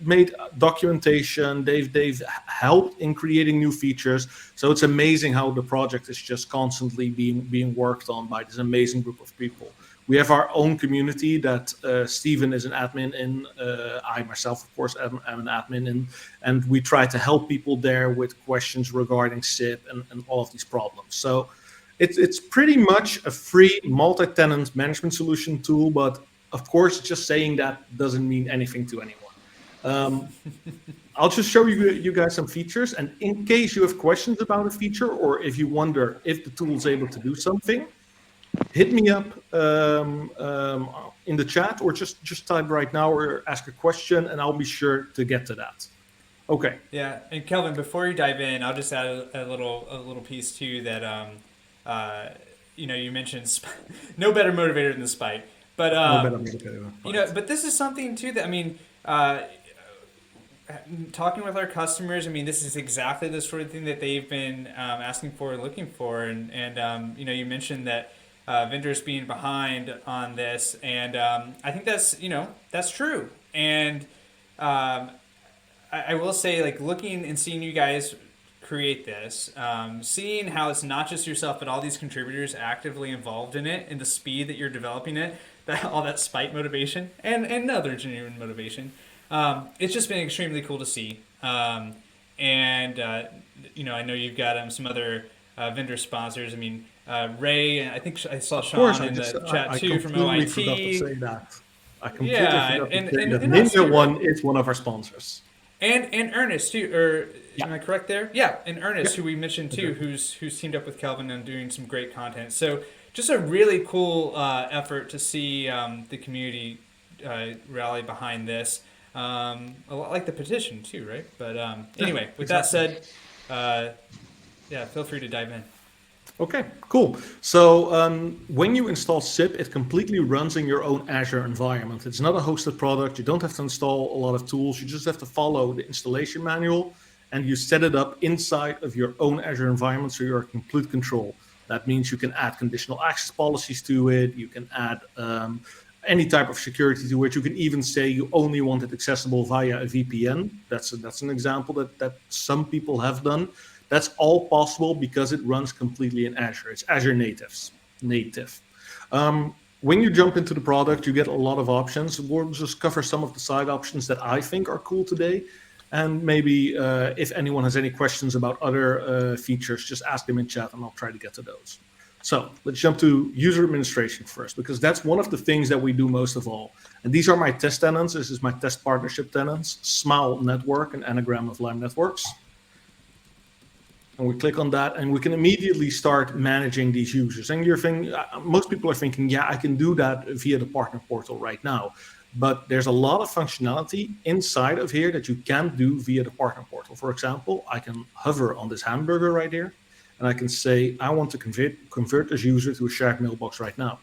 made documentation. They've helped in creating new features. So it's amazing how the project is just constantly being worked on by this amazing group of people. We have our own community that Stephen is an admin in. I myself, of course, am an admin in, and we try to help people there with questions regarding CIPP and all of these problems. So it's pretty much a free multi-tenant management solution tool, but of course, just saying that doesn't mean anything to anyone. I'll just show you guys some features, and in case you have questions about a feature, or if you wonder if the tool is able to do something, hit me up in the chat, or just type right now or ask a question, and I'll be sure to get to that. Okay. Yeah, and Kelvin, before you dive in, I'll just add a little piece too that you mentioned no better motivator than the spike, but but this is something too that talking with our customers, this is exactly the sort of thing that they've been asking for and looking for. And you mentioned that vendors being behind on this, and I think that's true. And I will say, like, looking and seeing you guys create this, seeing how it's not just yourself, but all these contributors actively involved in it, and the speed that you're developing it, all that spite motivation and other genuine motivation. It's just been extremely cool to see. I know you've got some other vendor sponsors. Ray, I think I saw Sean in the chat too from OIT. Forgot to say that. I completely forgot to to say that. and Ninja One is one of our sponsors. And Ernest too, am I correct there? Yeah, and Ernest, who we mentioned too, who's teamed up with Kelvin and doing some great content. So just a really cool effort to see the community rally behind this. A lot like the petition too, right? But anyway, with that said, feel free to dive in. Okay, cool. So when you install CIPP, it completely runs in your own Azure environment. It's not a hosted product. You don't have to install a lot of tools. You just have to follow the installation manual, and you set it up inside of your own Azure environment, so you're in complete control. That means you can add conditional access policies to it. You can add any type of security to it. You can even say you only want it accessible via a VPN. That's an example that some people have done. That's all possible because it runs completely in Azure. It's Azure native. When you jump into the product, you get a lot of options. We'll just cover some of the side options that I think are cool today. And maybe if anyone has any questions about other features, just ask them in chat and I'll try to get to those. So let's jump to user administration first, because that's one of the things that we do most of all. And these are my test tenants. This is my test partnership tenants, Smile Network and Anagram of Lime Networks. And we click on that, and we can immediately start managing these users. And you're thinking, most people are thinking, yeah, I can do that via the partner portal right now. But there's a lot of functionality inside of here that you can't do via the partner portal. For example, I can hover on this hamburger right here, and I can say, I want to convert this user to a shared mailbox right now.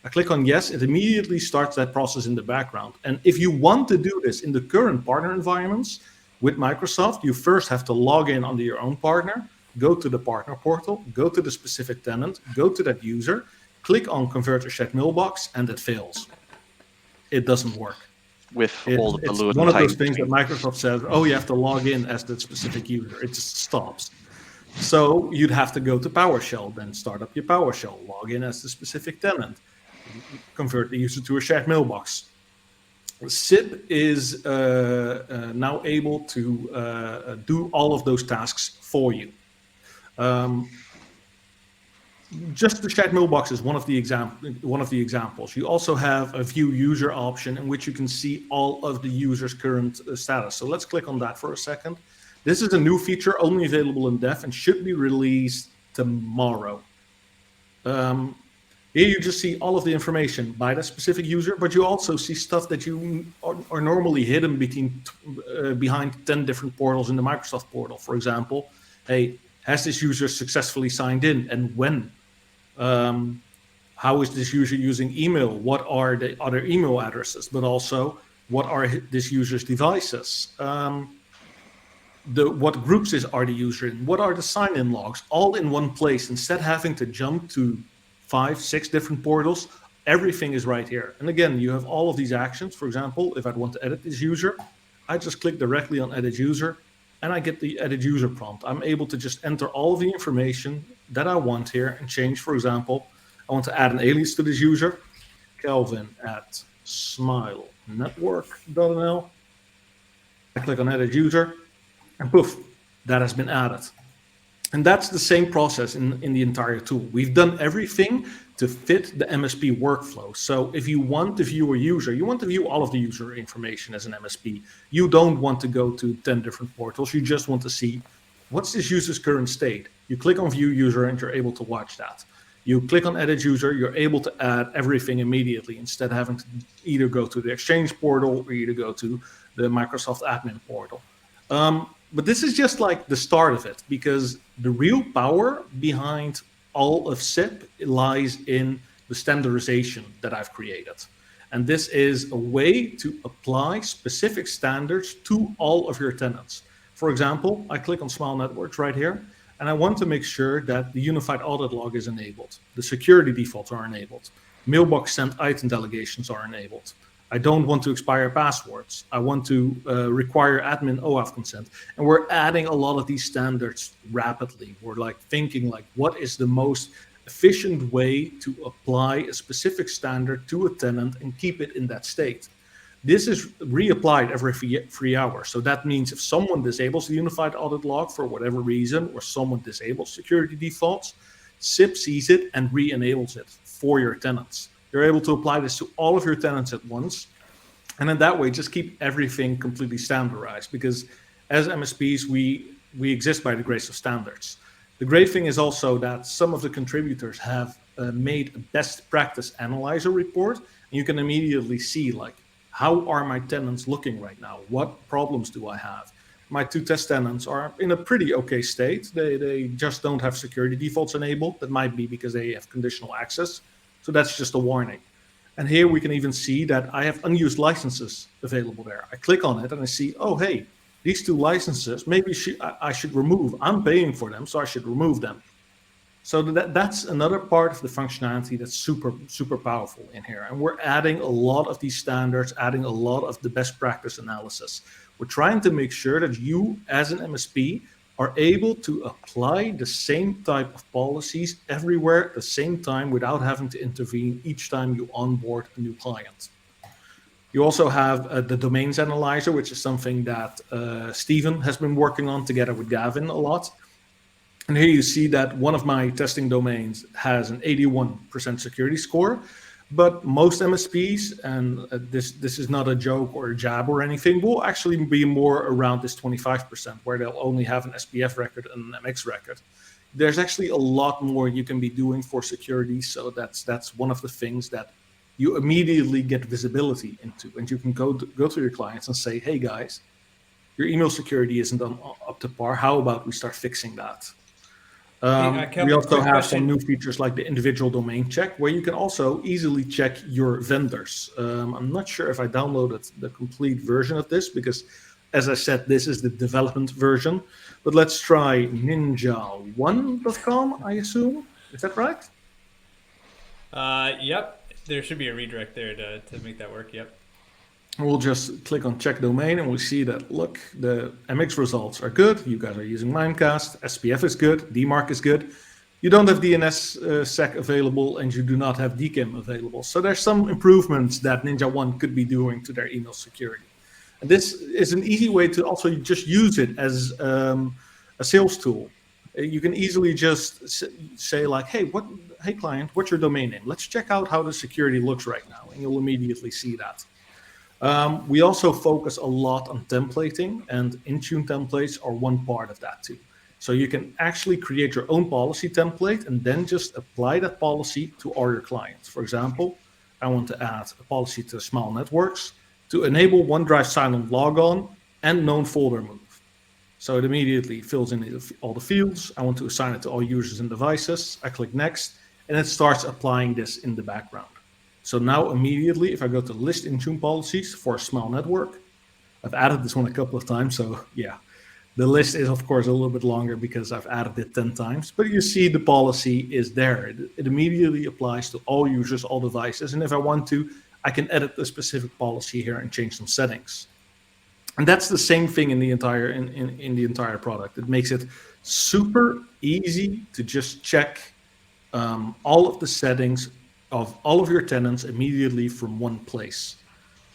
I click on yes, it immediately starts that process in the background. And if you want to do this in the current partner environments with Microsoft, you first have to log in under your own partner, go to the partner portal, go to the specific tenant, go to that user, click on convert to shared mailbox, and it fails. It doesn't work. With all the balloon. It's one of those things that Microsoft says, oh, you have to log in as that specific user. It just stops. So you'd have to go to PowerShell, then start up your PowerShell, log in as the specific tenant, convert the user to a shared mailbox. CIPP is now able to do all of those tasks for you. Just the shared mailbox is one of the examples. You also have a view user option in which you can see all of the user's current status. So let's click on that for a second. This is a new feature only available in dev and should be released tomorrow. Here you just see all of the information by that specific user, but you also see stuff that you are normally hidden behind 10 different portals in the Microsoft portal. For example, hey, has this user successfully signed in, and when How is this user using email? What are the other email addresses? But also, what are this user's devices? What groups are the user in? What are the sign-in logs? All in one place. Instead of having to jump to 5, 6 different portals, everything is right here. And again, you have all of these actions. For example, if I want to edit this user, I just click directly on edit user and I get the edit user prompt. I'm able to just enter all of the information that I want here and change. For example, I want to add an alias to this user, Kelvin at smilenetwork.nl. I click on edit user and poof, that has been added. And that's the same process in the entire tool. We've done everything to fit the MSP workflow. So if you want to view a user, you want to view all of the user information as an MSP. You don't want to go to 10 different portals. You just want to see what's this user's current state. You click on view user and you're able to watch that. You click on edit user, you're able to add everything immediately instead of having to either go to the Exchange portal or either go to the Microsoft admin portal. But this is just like the start of it, because the real power behind all of CIPP lies in the standardization that I've created. And this is a way to apply specific standards to all of your tenants. For example, I click on Smile Networks right here, and I want to make sure that the unified audit log is enabled. The security defaults are enabled. Mailbox sent item delegations are enabled. I don't want to expire passwords. I want to require admin OAuth consent. And we're adding a lot of these standards rapidly. We're like thinking like, what is the most efficient way to apply a specific standard to a tenant and keep it in that state? This is reapplied every 3 hours. So that means if someone disables the unified audit log for whatever reason, or someone disables security defaults, CIPP sees it and re-enables it for your tenants. You're able to apply this to all of your tenants at once. And in that way, just keep everything completely standardized, because as MSPs, we exist by the grace of standards. The great thing is also that some of the contributors have made a best practice analyzer report. And you can immediately see like, how are my tenants looking right now? What problems do I have? My 2 test tenants are in a pretty okay state. They just don't have security defaults enabled. That might be because they have conditional access. So that's just a warning. And here we can even see that I have unused licenses available there. I click on it and I see, oh, hey, these 2 licenses, maybe I should remove. I'm paying for them, so I should remove them. So that's another part of the functionality that's super, super powerful in here. And we're adding a lot of these standards, adding a lot of the best practice analysis. We're trying to make sure that you, as an MSP, are able to apply the same type of policies everywhere at the same time without having to intervene each time you onboard a new client. You also have the domains analyzer, which is something that Stephen has been working on together with Gavin a lot. And here you see that one of my testing domains has an 81% security score, but most MSPs, and this is not a joke or a jab or anything, will actually be more around this 25%, where they'll only have an SPF record and an MX record. There's actually a lot more you can be doing for security, so that's one of the things that you immediately get visibility into, and you can go to your clients and say, hey guys, your email security isn't up to par. How about we start fixing that? Kelvin, we also have question. some new features like the individual domain check, where you can also easily check your vendors. I'm not sure if I downloaded the complete version of this because, as I said, this is the development version. But let's try ninja1.com, I assume. Is that right? Yep. There should be a redirect there to make that work. Yep. We'll just click on check domain and we see that, look, the MX results are good. You guys are using Mimecast. SPF is good. DMARC is good. You don't have DNSSEC available and you do not have DKIM available. So there's some improvements that NinjaOne could be doing to their email security. And this is an easy way to also just use it as a sales tool. You can easily just say like, hey client, what's your domain name? Let's check out how the security looks right now. And you'll immediately see that. We also focus a lot on templating, and Intune templates are one part of that too. So you can actually create your own policy template and then just apply that policy to all your clients. For example, I want to add a policy to Smile Networks to enable OneDrive silent logon and known folder move. So it immediately fills in all the fields. I want to assign it to all users and devices. I click next, and it starts applying this in the background. So now immediately, if I go to list Intune policies for a small network, I've added this one a couple of times, so yeah. The list is, of course, a little bit longer because I've added it 10 times, but you see the policy is there. It immediately applies to all users, all devices, and if I want to, I can edit the specific policy here and change some settings. And that's the same thing in the entire in the entire product. It makes it super easy to just check all of the settings of all of your tenants immediately from one place.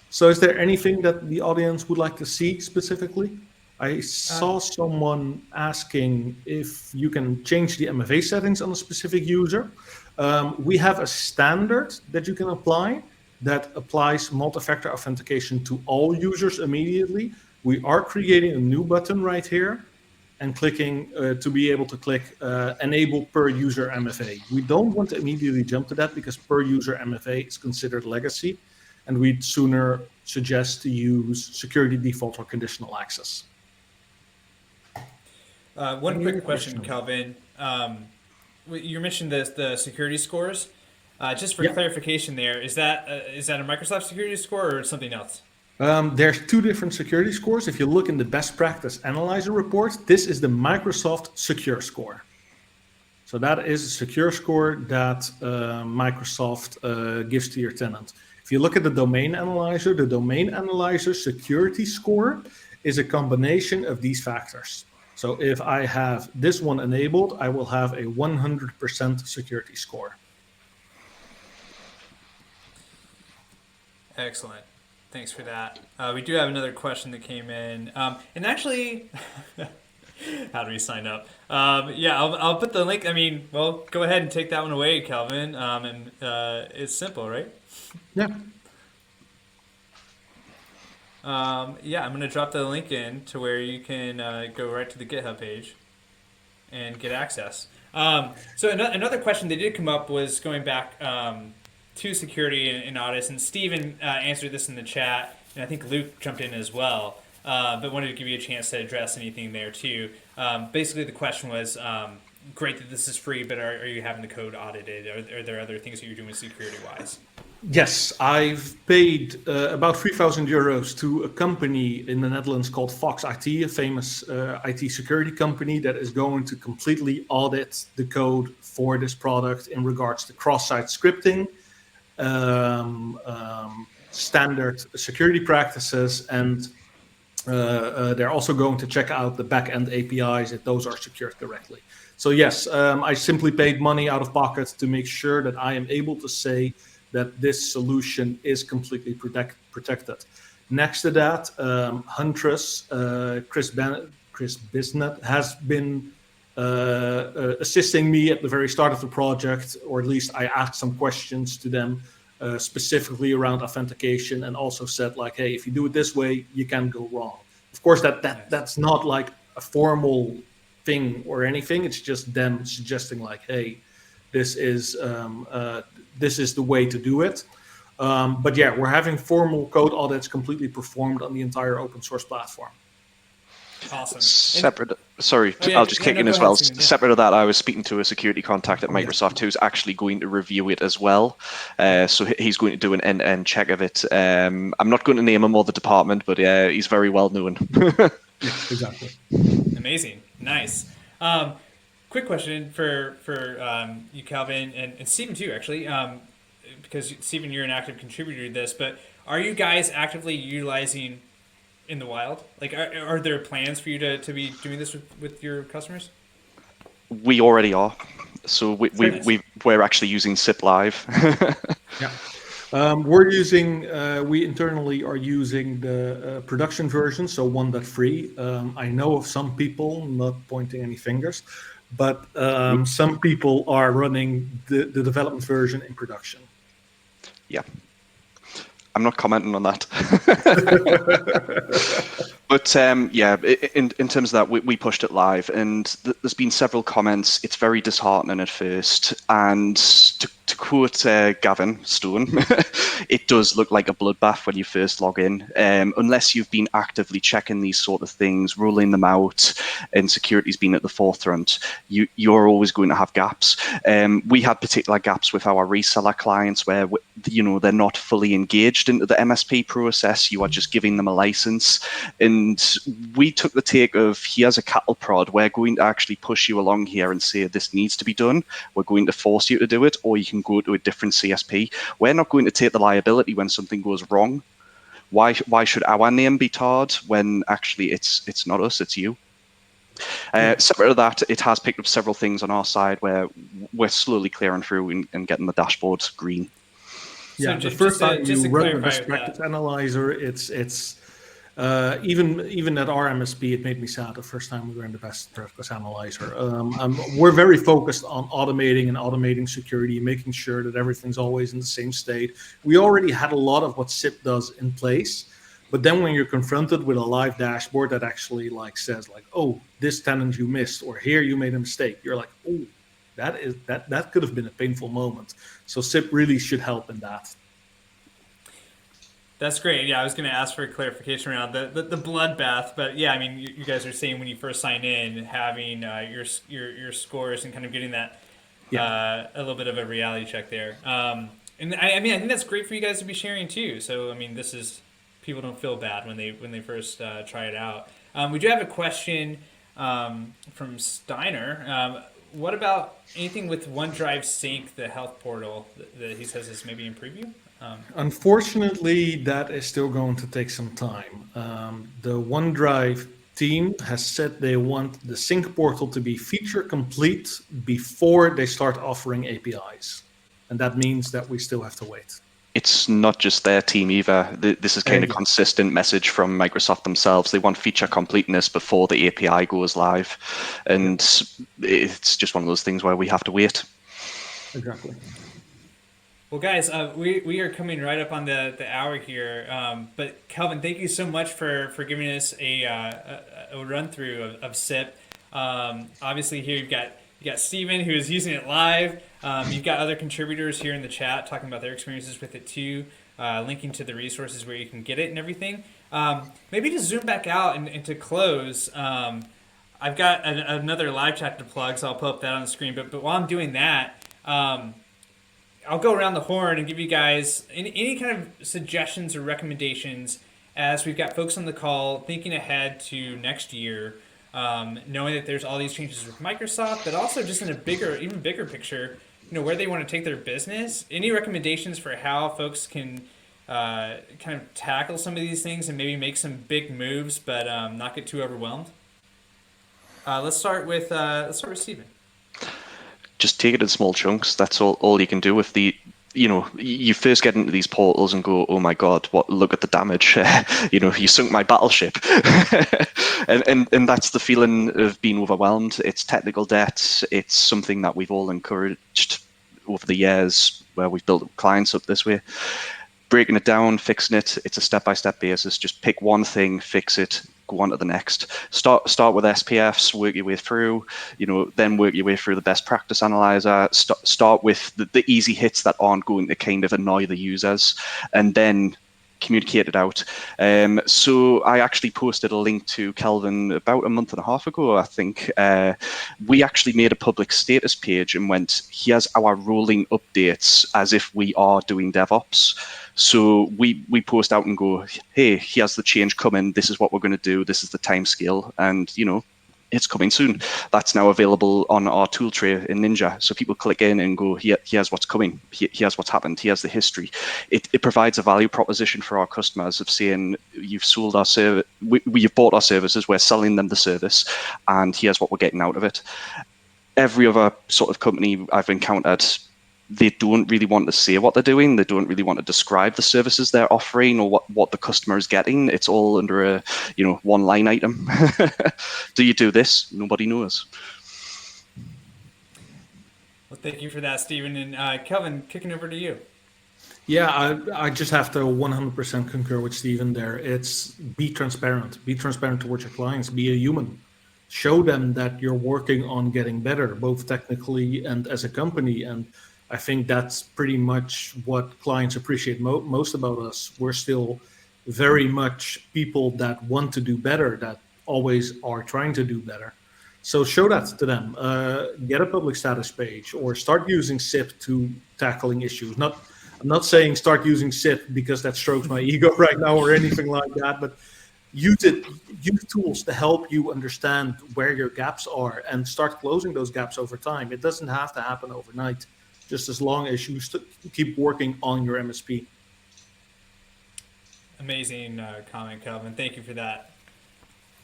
So is there anything that the audience would like to see specifically? I saw someone asking if you can change the MFA settings on a specific user. We have a standard that you can apply that applies multi-factor authentication to all users immediately. We are creating a new button right here and clicking to be able to click enable per user MFA. We don't want to immediately jump to that because per user MFA is considered legacy, and we'd sooner suggest to use security default or conditional access. One quick question, Kelvin. You mentioned the security scores. Just for clarification, is that a Microsoft security score or something else? There's two different security scores. If you look in the best practice analyzer report, this is the Microsoft Secure Score. So that is a secure score that Microsoft gives to your tenant. If you look at the domain analyzer security score is a combination of these factors. So if I have this one enabled, I will have a 100% security score. Excellent. Thanks for that. We do have another question that came in. And actually, how do we sign up? I'll put the link. I mean, well, go ahead and take that one away, Kelvin. And it's simple, right? Yeah. I'm going to drop the link in to where you can go right to the GitHub page and get access. So another question that did come up was going back to security and audits, and Stephen answered this in the chat, and I think Luke jumped in as well, but wanted to give you a chance to address anything there too. Basically, the question was, great that this is free, but are you having the code audited? Are there other things that you're doing security-wise? Yes, I've paid about 3,000 euros to a company in the Netherlands called Fox IT, a famous IT security company that is going to completely audit the code for this product in regards to cross-site scripting, standard security practices, and they're also going to check out the back-end APIs if those are secured correctly. So yes, I simply paid money out of pocket to make sure that I am able to say that this solution is completely protected. Next to that, Huntress, Chris Bisnet, has been assisting me at the very start of the project, or at least I asked some questions to them specifically around authentication, and also said like, hey, if you do it this way, you can go wrong. Of course, that's not like a formal thing or anything. It's just them suggesting like, hey, this is the way to do it. But yeah, we're having formal code audits completely performed on the entire open source platform. Awesome. I'll just kick in as well. Stephen, Separate of that, I was speaking to a security contact at Microsoft who's actually going to review it as well. So he's going to do an end-to-end check of it. I'm not going to name him or the department, but he's very well known. Yeah, exactly. Amazing. Nice. Quick question for you, Kelvin, and Stephen too, actually, because Stephen, you're an active contributor to this, but are you guys actively utilizing in the wild? Like, are there plans for you to be doing this with your customers? We already are. So we're actually using CIPP Live. Yeah. We internally are using the production version, so 1.3. I know of some people, not pointing any fingers, but some people are running the development version in production. Yeah. I'm not commenting on that. But yeah, in terms of that, we pushed it live, and there's been several comments. It's very disheartening at first, and to quote Gavin Stone, it does look like a bloodbath when you first log in. Unless you've been actively checking these sort of things, rolling them out, and security's been at the forefront, you're always going to have gaps. We had particular gaps with our reseller clients where they're not fully engaged into the MSP process. You are just giving them a license. And we took the take of, here's a cattle prod. We're going to actually push you along here and say this needs to be done. We're going to force you to do it, or you can go to a different CSP. We're not going to take the liability when something goes wrong. Why should our name be tarred when actually it's not us, it's you? Separate to that, it has picked up several things on our side where we're slowly clearing through and getting the dashboard green. Yeah, So the first time just you to run the clarify best with practice that. analyzer, it's even at our MSP, it made me sad the first time we were in the best practice analyzer. We're very focused on automating security, making sure that everything's always in the same state. We already had a lot of what CIPP does in place, but then when you're confronted with a live dashboard that actually says oh, this tenant you missed, or here you made a mistake, you're like, oh, that could have been a painful moment. So CIPP really should help in that. That's great. Yeah, I was going to ask for a clarification around the bloodbath, but yeah, I mean, you guys are saying when you first sign in, having your scores and kind of getting that a little bit of a reality check there. And I mean, I think that's great for you guys to be sharing too. So I mean, this is, people don't feel bad when they first try it out. We do have a question from Steiner. What about anything with OneDrive Sync, the health portal that he says is maybe in preview? Unfortunately, that is still going to take some time. The OneDrive team has said they want the sync portal to be feature complete before they start offering APIs. And that means that we still have to wait. It's not just their team either. This is kind of consistent message from Microsoft themselves. They want feature completeness before the API goes live. And it's just one of those things where we have to wait. Exactly. Well, guys, we are coming right up on the hour here. But Kelvin, thank you so much for giving us a run through of CIPP. Obviously, here you've got Stephen, who is using it live. You've got other contributors here in the chat talking about their experiences with it too, linking to the resources where you can get it and everything. Maybe to zoom back out and to close, I've got another live chat to plug, so I'll put up that on the screen. But while I'm doing that, I'll go around the horn and give you guys any kind of suggestions or recommendations as we've got folks on the call thinking ahead to next year, knowing that there's all these changes with Microsoft, but also just in a even bigger picture, where they want to take their business. Any recommendations for how folks can kind of tackle some of these things and maybe make some big moves, but not get too overwhelmed? Let's start with Stephen. Just take it in small chunks. That's all you can do. With you first get into these portals and go, oh my God, look at the damage. You sunk my battleship. and that's the feeling of being overwhelmed. It's technical debt. It's something that we've all encouraged over the years where we've built clients up this way. Breaking it down, fixing it, it's a step-by-step basis. Just pick one thing, fix it, go on to the next. Start with SPFs, work your way through, then work your way through the best practice analyzer. Start with the easy hits that aren't going to kind of annoy the users, and then communicate it out. So I actually posted a link to Kelvin about a month and a half ago, I think. We actually made a public status page and went, here's our rolling updates as if we are doing DevOps. So we post out and go, hey, here's the change coming. This is what we're going to do. This is the time scale. And, it's coming soon. That's now available on our tool tray in Ninja. So people click in and go, here's what's coming. Here's what's happened. Here's the history. It provides a value proposition for our customers of saying, you've sold our service, you've bought our services, we're selling them the service, and here's what we're getting out of it. Every other sort of company I've encountered, they don't really want to say what they're doing. They don't really want to describe the services they're offering or what the customer is getting. It's all under a one line item. Do you do this? Nobody knows. Well, thank you for that, Stephen. And Kelvin, kicking over to you. Yeah, I just have to 100% concur with Stephen there. It's be transparent. Be transparent towards your clients. Be a human. Show them that you're working on getting better, both technically and as a company. And I think that's pretty much what clients appreciate most about us. We're still very much people that want to do better, that always are trying to do better. So show that to them. Get a public status page or start using CIPP to tackling issues. I'm not saying start using CIPP because that strokes my ego right now or anything like that, but use tools to help you understand where your gaps are and start closing those gaps over time. It doesn't have to happen overnight, just as long as you keep working on your MSP. Amazing comment, Kelvin. Thank you for that.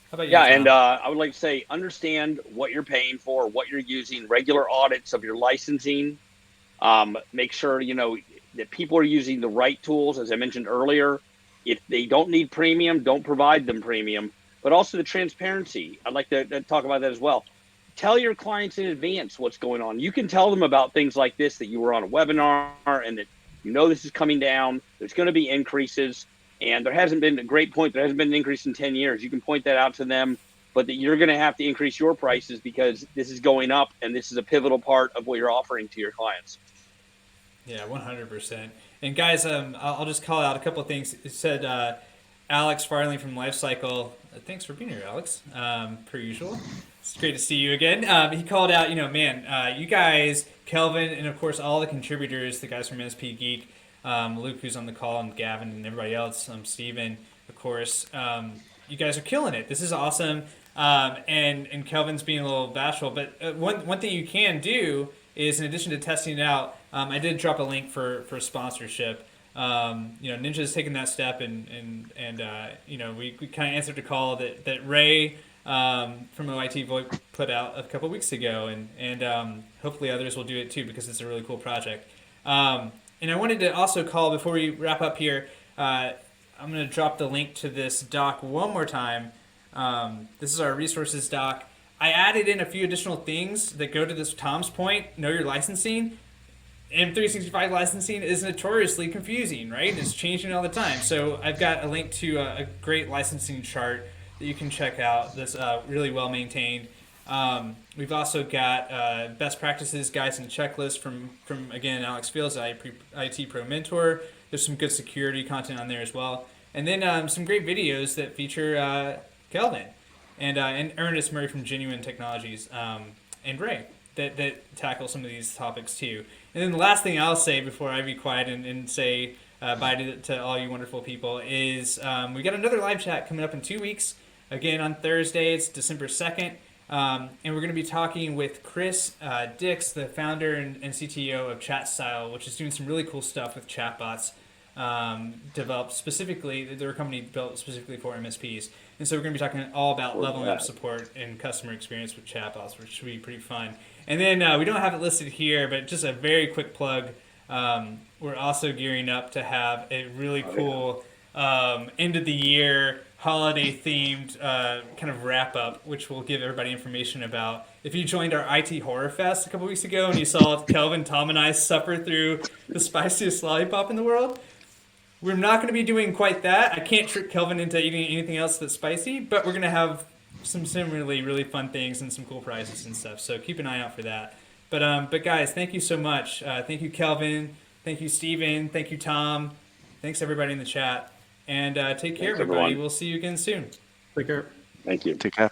How about you, Yeah, Tom? and I would like to say, understand what you're paying for, what you're using, regular audits of your licensing. Make sure, that people are using the right tools, as I mentioned earlier. If they don't need premium, don't provide them premium, but also the transparency. I'd like to talk about that as well. Tell your clients in advance what's going on. You can tell them about things like this, that you were on a webinar and that this is coming down. There's going to be increases. And there hasn't been there hasn't been an increase in 10 years. You can point that out to them, but that you're going to have to increase your prices because this is going up and this is a pivotal part of what you're offering to your clients. Yeah, 100%. And guys, I'll just call out a couple of things. It said Alex Farley from Lifecycle. Thanks for being here, Alex. Per usual. It's great to see you again. He called out, you guys, Kelvin, and of course all the contributors, the guys from MSP Geek, Luke, who's on the call, and Gavin, and everybody else, Steven, of course. You guys are killing it. This is awesome. And Kelvin's being a little bashful, but one thing you can do is, in addition to testing it out, I did drop a link for sponsorship. Ninja's taken that step, and we kind of answered the call that Ray from OIT VoIP put out a couple weeks ago, and hopefully others will do it too because it's a really cool project. And I wanted to also call, before we wrap up here, I'm going to drop the link to this doc one more time. This is our resources doc. I added in a few additional things that go to this Tom's point, know your licensing. M365 licensing is notoriously confusing, right? It's changing all the time. So I've got a link to a great licensing chart that you can check out that's really well maintained. We've also got best practices, guides, and checklists from again, Alex Fields, IT Pro Mentor. There's some good security content on there as well. And then some great videos that feature Kelvin and Ernest Murray from Genuine Technologies and Ray that tackle some of these topics too. And then the last thing I'll say before I be quiet and say bye to all you wonderful people is we got another live chat coming up in 2 weeks. Again, on Thursday, it's December 2nd. And we're going to be talking with Chris Dix, the founder and CTO of ChatStyle, which is doing some really cool stuff with chatbots developed specifically, they're a company built specifically for MSPs. And so we're going to be talking all about leveling up support and customer experience with chatbots, which should be pretty fun. And then we don't have it listed here, but just a very quick plug. We're also gearing up to have a really cool end of the year holiday themed kind of wrap up, which will give everybody information about. If you joined our IT Horror Fest a couple weeks ago and you saw Kelvin, Tom, and I suffer through the spiciest lollipop in the world, we're not going to be doing quite that. I can't trick Kelvin into eating anything else that's spicy, but we're going to have some really, really fun things and some cool prizes and stuff. So keep an eye out for that. But guys, thank you so much. Thank you, Kelvin. Thank you, Stephen. Thank you, Tom. Thanks, everybody in the chat. And take care, everybody. We'll see you again soon. Take care. Thank you. Take care.